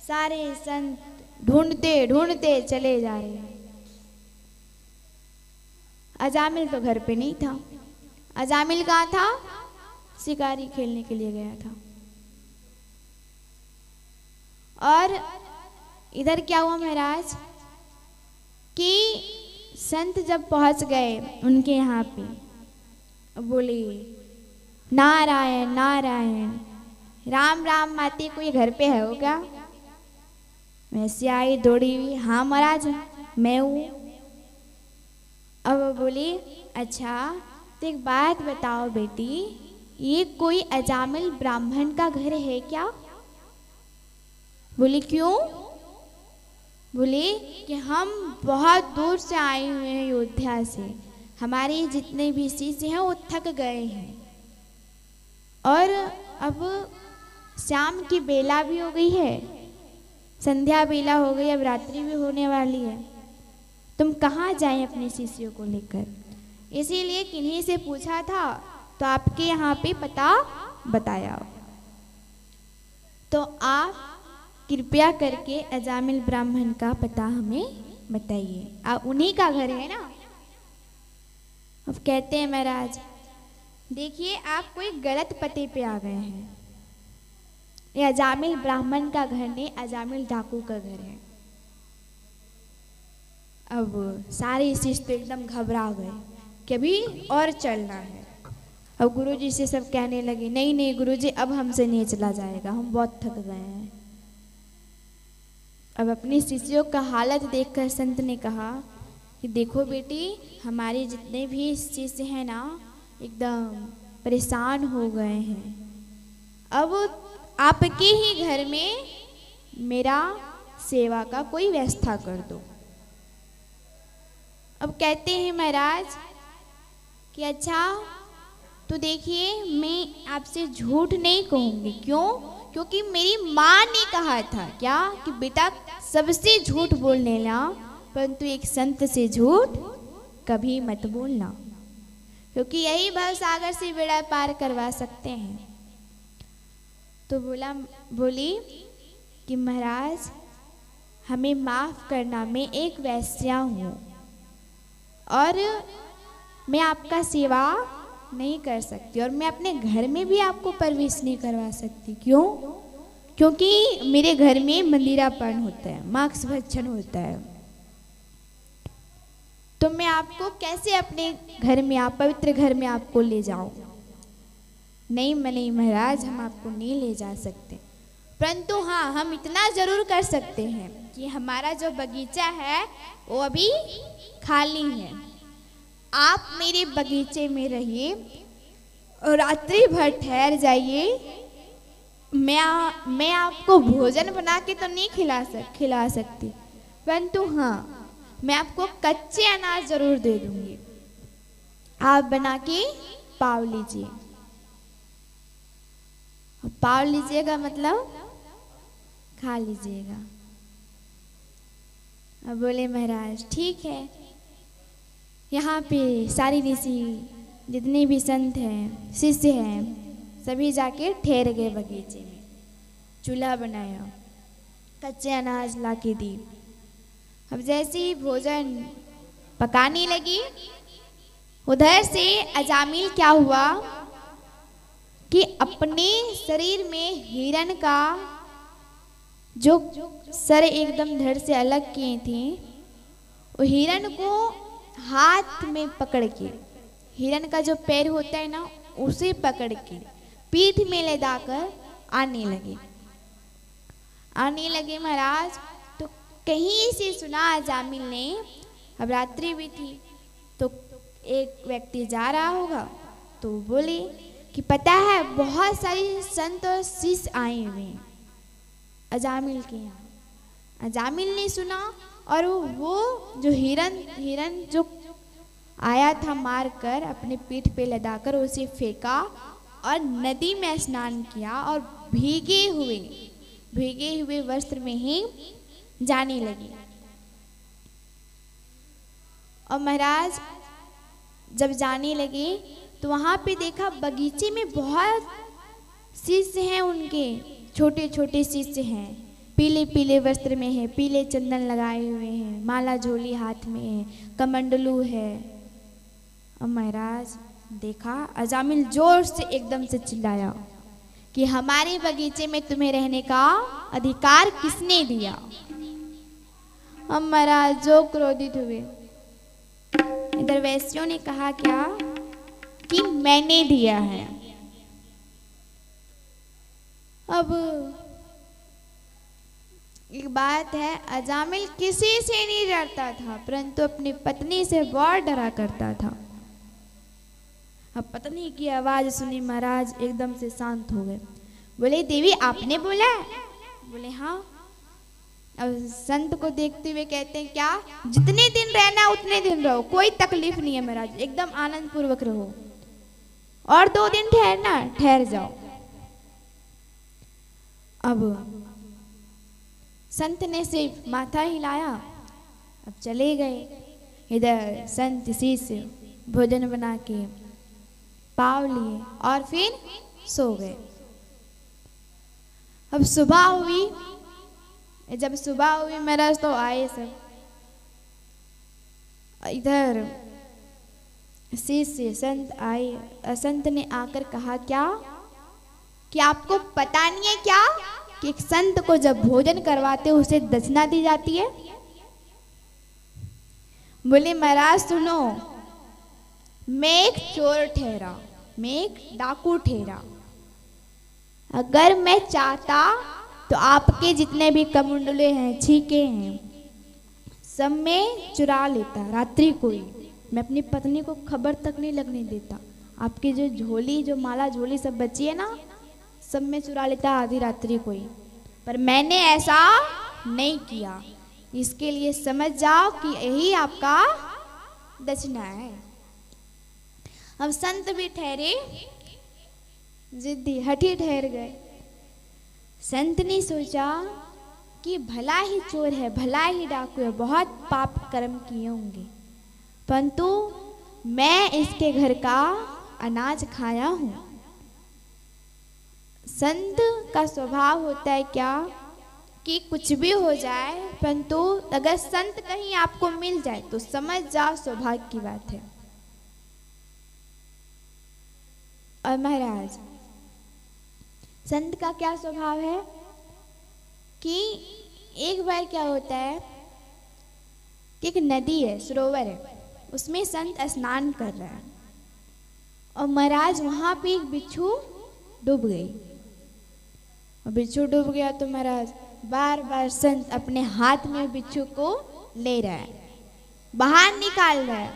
सारे संत ढूंढते ढूंढते चले जा रहे हैं। अजामिल तो घर पे नहीं था। अजामिल कहाँ था? शिकारी खेलने के लिए गया था। और इधर क्या हुआ महाराज कि संत जब पहुंच गए उनके यहाँ पे, बोले नारायण नारायण, राम राम माते, कोई घर पे है हो क्या? वैसे आई दौड़ी हुई, हाँ महाराज मैं हूँ। अब बोली अच्छा तो एक बात बताओ बेटी, ये कोई अजामिल ब्राह्मण का घर है क्या? बोली क्यों? बोले कि हम बहुत दूर से आए हुए हैं अयोध्या से, हमारे जितने भी शिष्य हैं वो थक गए हैं, और अब शाम की बेला भी हो गई है, संध्या बेला हो गई, अब रात्रि भी होने वाली है, तुम कहाँ जाएं अपने शिष्यों को लेकर। इसीलिए किन्हीं से पूछा था तो आपके यहाँ पे पता बताया, तो आप कृपया करके अजामिल ब्राह्मण का पता हमें बताइए, आप उन्हीं का घर है ना। अब कहते हैं महाराज देखिए आप कोई गलत पते पे आ गए हैं, ये अजामिल ब्राह्मण का घर नहीं, अजामिल डाकू का घर है। अब सारे शिष्य तो एकदम घबरा गए कि अभी और चलना है। अब गुरुजी से सब कहने लगे नहीं नहीं गुरुजी अब हमसे नहीं चला जाएगा, हम बहुत थक गए हैं। अब अपने शिष्यों का हालत देखकर संत ने कहा कि देखो बेटी हमारे जितने भी शिष्य हैं ना एकदम परेशान हो गए हैं, अब आपके ही घर में मेरा सेवा का कोई व्यवस्था कर दो। अब कहते हैं महाराज कि अच्छा तो देखिए मैं आपसे झूठ नहीं कहूँगी, क्यों? क्योंकि मेरी माँ ने कहा था क्या कि बेटा सबसे झूठ बोल लेना परंतु एक संत से झूठ कभी मत बोलना, क्योंकि यही भव सागर से बेड़ा पार करवा सकते हैं। तो बोली कि महाराज हमें माफ़ करना, मैं एक वैश्या हूँ और मैं आपका सेवा नहीं कर सकती, और मैं अपने घर में भी आपको प्रवेश नहीं करवा सकती। क्यों? क्योंकि मेरे घर में मंदिरापन होता है, मांस भक्षण होता है, तो मैं आपको कैसे अपने घर में, आप पवित्र घर में आपको ले जाऊं? नहीं महाराज हम आपको नहीं ले जा सकते, परंतु हाँ हम इतना जरूर कर सकते हैं कि हमारा जो बगीचा है वो अभी खाली है, आप मेरे बगीचे में रहिए और रात्रि भर ठहर जाइए, मैं आपको भोजन बना के तो नहीं खिला सकती, परंतु हाँ मैं आपको कच्चे अनाज जरूर दे दूंगी, आप बना के पाव लीजिए। पाव लीजिएगा मतलब खा लीजिएगा। अब बोले महाराज ठीक है। यहाँ पे सारी ऋषि जितने भी संत हैं शिष्य हैं सभी जाके ठहर गए बगीचे में, चूल्हा बनाया, कच्चे अनाज ला के दी। अब जैसे ही भोजन पकाने लगी उधर से अजामिल क्या हुआ कि अपने शरीर में हिरण का जो सर एकदम धड़ से अलग किए थे वो हिरण को हाथ में पकड़ के हिरण का जो पैर होता है ना, उसे पकड़ के पीठ में लदाकर आने लगे महाराज। तो कहीं से सुना अजामिल ने, अब रात्रि भी थी, तो एक व्यक्ति जा रहा होगा, तो बोले कि पता है बहुत सारी संत और शिष्य आए हुए हैं अजामिल के यहाँ। अजामिल ने सुना और वो जो हिरण जो आया था मार कर अपने पीठ पे लदाकर, उसे फेंका और नदी में स्नान किया और भीगे हुए वस्त्र में ही जाने लगी। और महाराज जब जाने लगे तो वहाँ पे देखा बगीचे में बहुत शिष्य हैं, उनके छोटे छोटे शिष्य हैं, पीले पीले वस्त्र में है, पीले चंदन लगाए हुए हैं, माला झोली हाथ में है, कमंडलू है। और महाराज देखा, अजामिल जोर से एकदम से चिल्लाया कि हमारे बगीचे में तुम्हें रहने का अधिकार किसने दिया। और महाराज जो क्रोधित हुए। इधर वैश्यों ने कहा क्या कि मैंने दिया है। अब एक बात है, अजामिल किसी से नहीं डरता था, परंतु अपनी पत्नी से बहुत डरा करता था। अब पत्नी की आवाज सुनी महाराज एकदम से शांत हो गए। बोले देवी आपने बोला है? बोले हाँ। अब संत को देखते हुए कहते हैं क्या, जितने दिन रहना उतने दिन रहो, कोई तकलीफ नहीं है महाराज, एकदम आनंद पूर्वक रहो, और 2 दिन ठहरना ठहर जाओ। अब संत ने सिर्फ माथा हिलाया, अब चले गए। इधर संत शिष्य भोजन बना के पाव लिए और फिर सो गए। अब सुबह हुई, जब सुबह हुई महाराज तो आए सब। इधर शिष्य संत आए, संत ने आकर कहा क्या कि आपको पता नहीं है क्या कि एक संत को जब भोजन करवाते उसे दक्षिणा दी जाती है? बोले महाराज सुनो, मैं एक चोर ठहरा, मैं एक डाकू ठहरा, अगर मैं चाहता तो आपके जितने भी कमंडले हैं, छीके हैं, सब में चुरा लेता रात्रि को ही। मैं अपनी पत्नी को खबर तक नहीं लगने देता। आपकी जो झोली, जो माला झोली सब बची है ना, सब में चुरा लेता आधी रात्रि को ही। पर मैंने ऐसा नहीं किया, इसके लिए समझ जाओ कि यही आपका दक्षिणा है। अब संत भी ठहरे, जिद्दी हठी ठहर गए। संत ने सोचा कि भला ही चोर है, भला ही डाकू है, बहुत पाप कर्म किए होंगे, परंतु मैं इसके घर का अनाज खाया हूं। संत का स्वभाव होता है क्या कि कुछ भी हो जाए, परंतु अगर संत कहीं आपको मिल जाए तो समझ जाओ सौभाग्य की बात है। और महाराज संत का क्या स्वभाव है कि एक बार क्या होता है कि एक नदी है, सरोवर है, उसमें संत स्नान कर रहा है और महाराज वहां पे एक बिच्छू डूब गई। और बिच्छू डूब गया तो महाराज बार बार संत अपने हाथ में बिच्छू को ले रहा है, बाहर निकाल रहा है,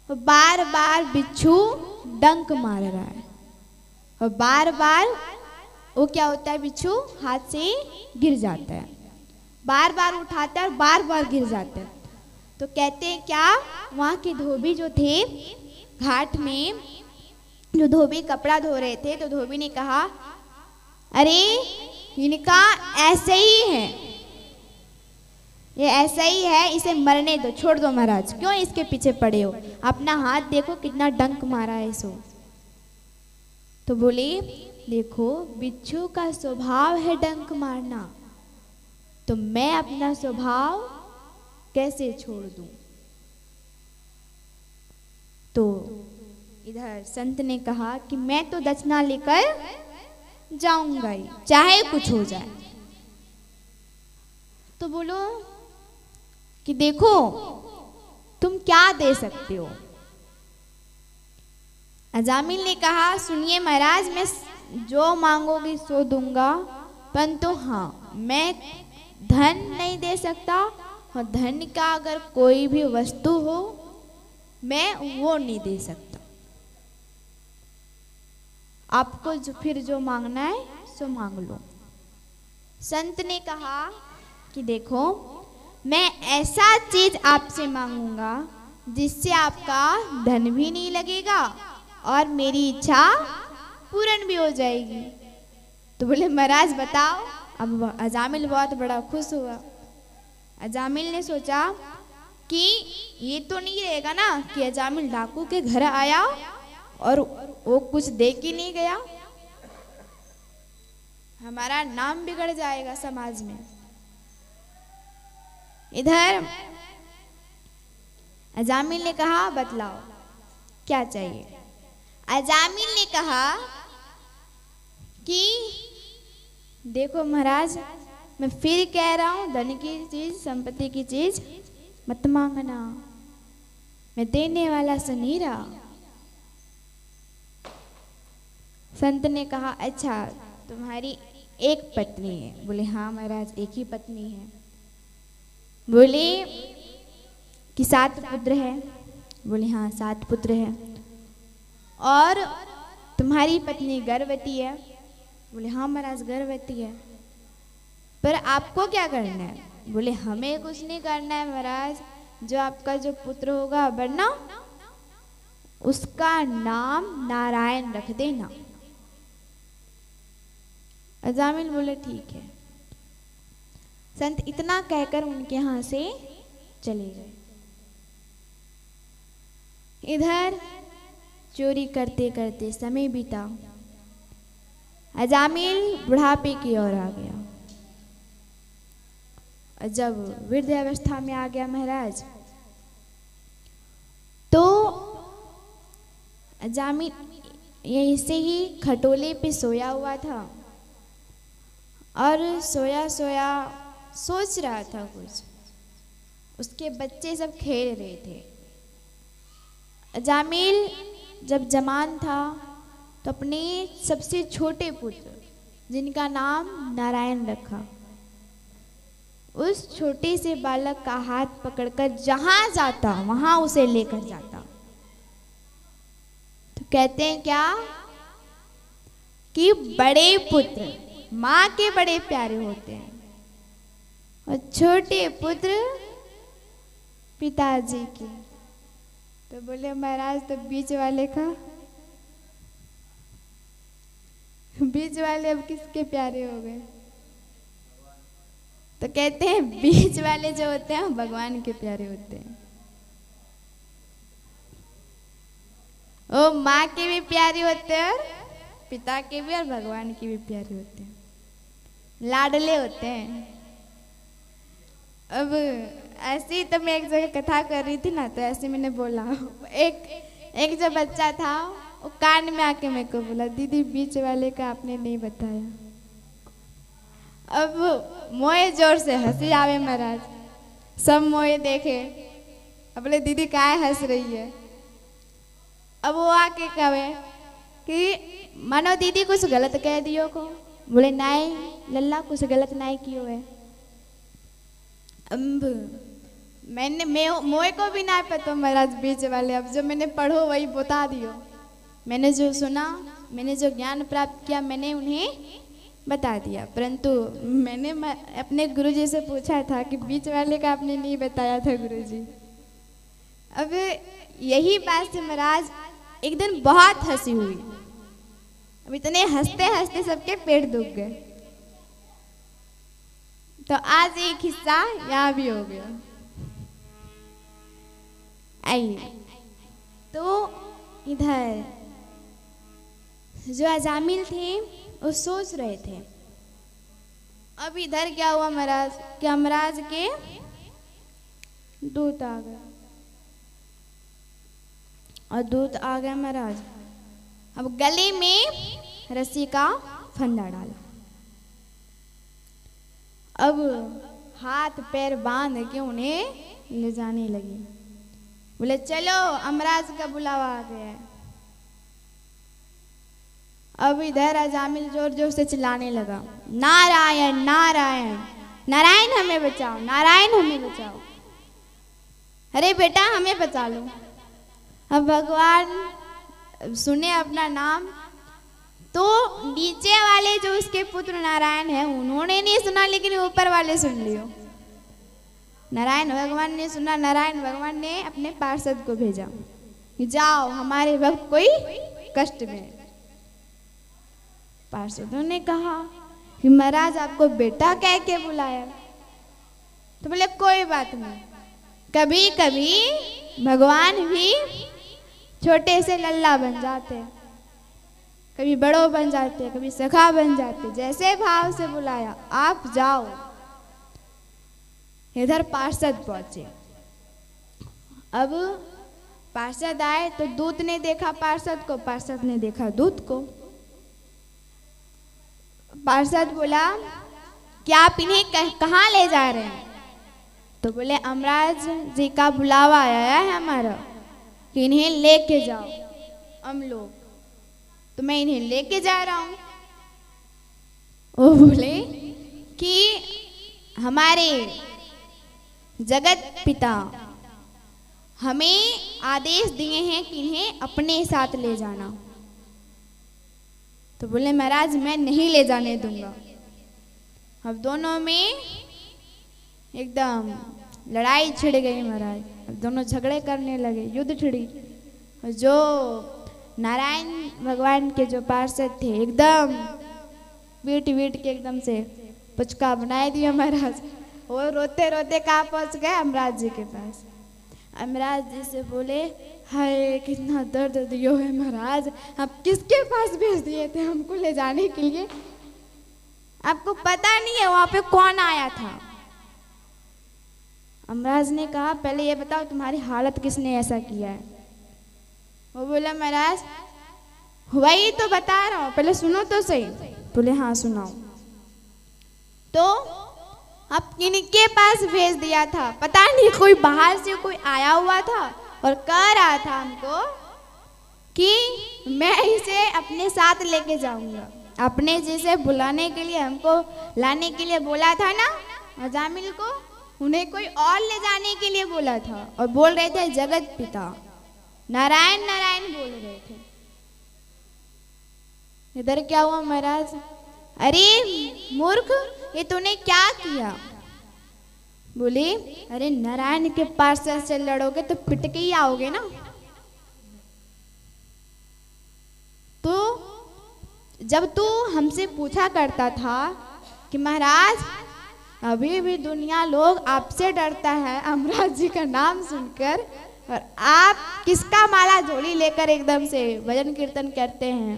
और बार बार बिच्छू डंक मार रहा है, और बार बार वो क्या होता है, बिच्छू हाथ से गिर जाता है, बार बार उठाता है और बार बार गिर जाता है। तो कहते हैं क्या, वहाँ के धोबी जो थे घाट में, जो धोबी कपड़ा धो रहे थे, तो धोबी ने कहा अरे इनका ऐसे ही है, ये ऐसा ही है, इसे मरने दो, छोड़ दो महाराज, क्यों इसके पीछे पड़े हो, अपना हाथ देखो कितना डंक मारा है इसको। तो बोले देखो बिच्छू का स्वभाव है डंक मारना, तो मैं अपना स्वभाव कैसे छोड़ दूं। तो इधर संत ने कहा कि मैं तो दक्षिणा लेकर जाऊंगा ही, चाहे कुछ हो जाए। तो बोलो कि देखो तुम क्या दे सकते हो। अजामिल ने कहा, सुनिए महाराज, मैं जो मांगोगे सो दूंगा, परंतु हाँ, मैं धन नहीं दे सकता, और धन का अगर कोई भी वस्तु हो मैं वो नहीं दे सकता। आपको फिर जो मांगना है सो मांग लो। संत ने कहा कि देखो, मैं ऐसा चीज आपसे मांगूंगा जिससे आपका धन भी नहीं लगेगा और मेरी इच्छा पूर्ण भी हो जाएगी। तो बोले महाराज बताओ। अब अजामिल बहुत बड़ा खुश हुआ। अजामिल ने सोचा कि ये तो नहीं रहेगा ना कि अजामिल डाकू के घर आया और वो कुछ दे के नहीं गया, हमारा नाम बिगड़ जाएगा समाज में। इधर अजामिल ने कहा, बतलाओ क्या चाहिए। अजामिल ने कहा कि देखो महाराज, मैं फिर कह रहा हूं, धन की चीज, संपत्ति की चीज मत मांगना, मैं देने वाला से नहीं रहा। संत ने कहा, अच्छा तुम्हारी एक पत्नी है? बोले हाँ महाराज, एक ही पत्नी है। बोले कि 7 पुत्र है? बोले हाँ 7 पुत्र है। और तुम्हारी पत्नी गर्भवती है? बोले हाँ महाराज गर्भवती है। पर आपको क्या करना है? बोले हमें कुछ नहीं करना है महाराज, जो आपका जो पुत्र होगा वरना उसका नाम नारायण रख देना। अजामिल बोले ठीक है। संत इतना कहकर उनके यहाँ से चले गए। इधर चोरी करते करते समय बीता। अजामिल बुढ़ापे की ओर आ गया। जब वृद्धावस्था में आ गया महाराज, तो अजामिल यहीं से ही खटोले पे सोया हुआ था और सोया सोया सोच रहा था कुछ। उसके बच्चे सब खेल रहे थे। अजामिल जब जवान था तो अपने सबसे छोटे पुत्र, जिनका नाम नारायण रखा, उस छोटे से बालक का हाथ पकड़कर जहां जाता वहां उसे लेकर जाता। तो कहते हैं क्या कि बड़े पुत्र माँ के बड़े प्यारे होते हैं और छोटे पुत्र पिताजी के। तो बोले महाराज, तो बीच वाले का, बीच वाले अब किसके प्यारे हो गए? तो कहते हैं बीच वाले जो होते हैं भगवान के प्यारे होते हैं। वो माँ के भी प्यारे होते हैं और पिता के भी और भगवान के भी प्यारे होते हैं, लाडले होते हैं। अब ऐसे ही तो मैं एक जगह कथा कर रही थी ना, तो ऐसे मैंने बोला, एक जो बच्चा था वो कान में आके मेरे को बोला, दीदी बीच वाले का आपने नहीं बताया। अब मोए जोर से हंसी आवे महाराज। सब मोए देखे, अब बोले दीदी काहे हंस रही है? अब वो आके कहे कि मानो दीदी कुछ गलत कह दियो को। बोले नहीं लल्ला, कुछ गलत नहीं कियो है। अब मैंने मोए को भी ना पता महाराज बीच वाले, अब जो मैंने पढ़ो वही बता दियो। मैंने जो सुना, मैंने जो ज्ञान प्राप्त किया, मैंने उन्हें बता दिया। परंतु मैंने अपने गुरुजी से पूछा था कि बीच वाले का आपने नहीं बताया था गुरुजी। अब यही बात से महाराज एक दिन बहुत हंसी हुई। अब इतने हंसते हंसते सबके पेट दुख गए। तो आज एक हिस्सा यहाँ भी हो गया। आइए, तो इधर जो अजामिल थे वो सोच रहे थे। अब इधर क्या हुआ महाराज, कि यमराज के दूत आ गए और दूत आ गया महाराज। अब गले में रस्सी का फंदा डाला। अब हाथ पैर बांध के उन्हें ले जाने लगी। बोले चलो यमराज का बुलावा आ गया है। अब इधर अजामिल जोर जोर से चिल्लाने लगा, नारायण नारायण, नारायण हमें बचाओ, नारायण हमें बचाओ, अरे बेटा हमें बचा लो। अब भगवान सुने अपना नाम, तो नीचे वाले जो उसके पुत्र नारायण है उन्होंने नहीं सुना, लेकिन ऊपर वाले सुन लियो। नारायण भगवान ने सुना, नारायण भगवान ने अपने पार्षद को भेजा कि जाओ हमारे भक्त कोई कष्ट में। पार्षदों ने कहा कि महाराज आपको बेटा कह के बुलाया, तो बोले कोई बात नहीं, कभी कभी भगवान भी छोटे से लल्ला बन जाते, कभी बड़ों बन जाते, कभी सखा बन जाते, जैसे भाव से बुलाया आप जाओ। इधर पार्षद पहुंचे। अब पार्षद आए तो दूत ने देखा पार्षद को, पार्षद ने देखा दूत को। पार्षद बोला कि आप इन्हें कहाँ ले जा रहे हैं? तो बोले अमराज जी का बुलावा आया है हमारा कि इन्हें लेके जाओ हम लोग, तो मैं इन्हें लेके जा रहा हूँ। वो बोले कि हमारे जगत पिता हमें आदेश दिए हैं कि इन्हें अपने साथ ले जाना। तो बोले महाराज मैं नहीं ले जाने दूंगा। अब दोनों में एकदम लड़ाई छिड़ गई महाराज, अब दोनों झगड़े करने लगे, युद्ध छिड़ी। जो नारायण भगवान के जो पार्षद थे एकदम वीट वीट के एकदम से पुचका बनाए दिया महाराज। वो रोते रोते कहाँ पहुँच गए? अमराज जी के पास। अमराज जी से बोले हाय कितना दर्द दियो है महाराज, आप किसके पास भेज दिए थे हमको ले जाने के लिए? आपको पता नहीं है वहाँ पे कौन आया था? अमराज ने कहा पहले ये बताओ तुम्हारी हालत किसने ऐसा किया है? वो बोला महाराज वही तो बता रहा हूँ, पहले सुनो तो सही। बोले हाँ सुनाओ। तो आप किनके पास भेज दिया था? पता नहीं, कोई बाहर से कोई आया हुआ था और कह रहा था हमको कि मैं इसे अपने साथ लेके जाऊंगा। अपने जैसे बुलाने के लिए, हमको लाने के लिए बोला था ना अजामिल को, उन्हें कोई और ले जाने के लिए बोला था और बोल रहे थे जगत पिता नारायण नारायण बोल रहे थे। इधर क्या हुआ महाराज? अरे मूर्ख ये तूने क्या किया? बोले अरे नारायण के पार्षद से लड़ोगे तो पिट के ही आओगे ना। तो जब तू हमसे पूछा करता था कि महाराज अभी भी दुनिया लोग आपसे डरता है अमराज जी का नाम सुनकर, और आप किसका माला झोली लेकर एकदम से भजन कीर्तन करते हैं,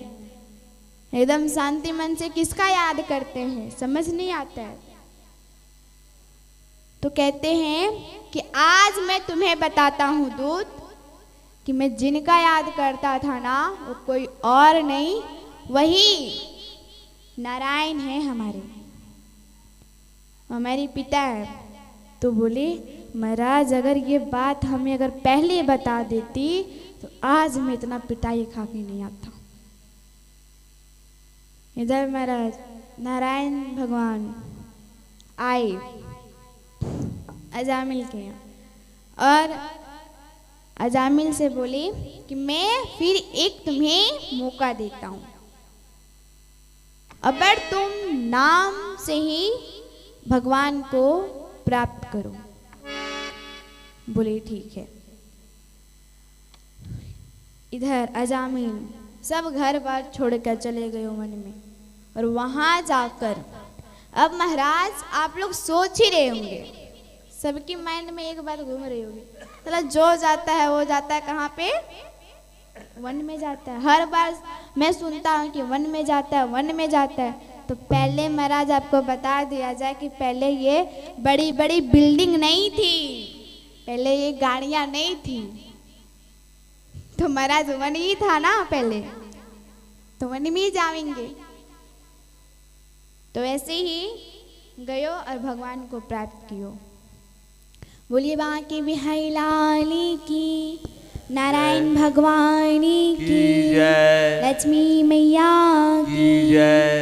एकदम शांति मन से किसका याद करते हैं, समझ नहीं आता है। तो कहते हैं कि आज मैं तुम्हें बताता हूँ दूत कि मैं जिनका याद करता था ना वो कोई और नहीं, वही नारायण है हमारे पिता है। तो बोले महाराज अगर ये बात हमें अगर पहले बता देती तो आज मैं इतना पिटाई खा के नहीं आता। इधर महाराज नारायण भगवान आए अजामिल के यहाँ और अजामिल से बोले कि मैं फिर एक तुम्हें मौका देता हूँ, अगर तुम नाम से ही भगवान को प्राप्त करो। बोले ठीक है। इधर अजामिल सब घर बार छोड़कर चले गए वन में, और वहां जाकर अब महाराज आप लोग सोच ही रहे होंगे, सबकी माइंड में एक बात घूम रही होगी, चला जो जाता है वो जाता है कहाँ पे? वन में जाता है। हर बार मैं सुनता हूँ कि वन में जाता है, वन में जाता है। तो पहले महाराज आपको बता दिया जाए कि पहले ये बड़ी बड़ी बिल्डिंग नहीं थी, पहले ये गाड़ियाँ नहीं थी, तो महाराज वन ही था ना पहले, तो वन में ही जाएंगे। तो ऐसे ही गयो और भगवान को प्राप्त कियो। बोलिए बांके बिहारी लाल की, नारायण भगवान की, लक्ष्मी मैया जय।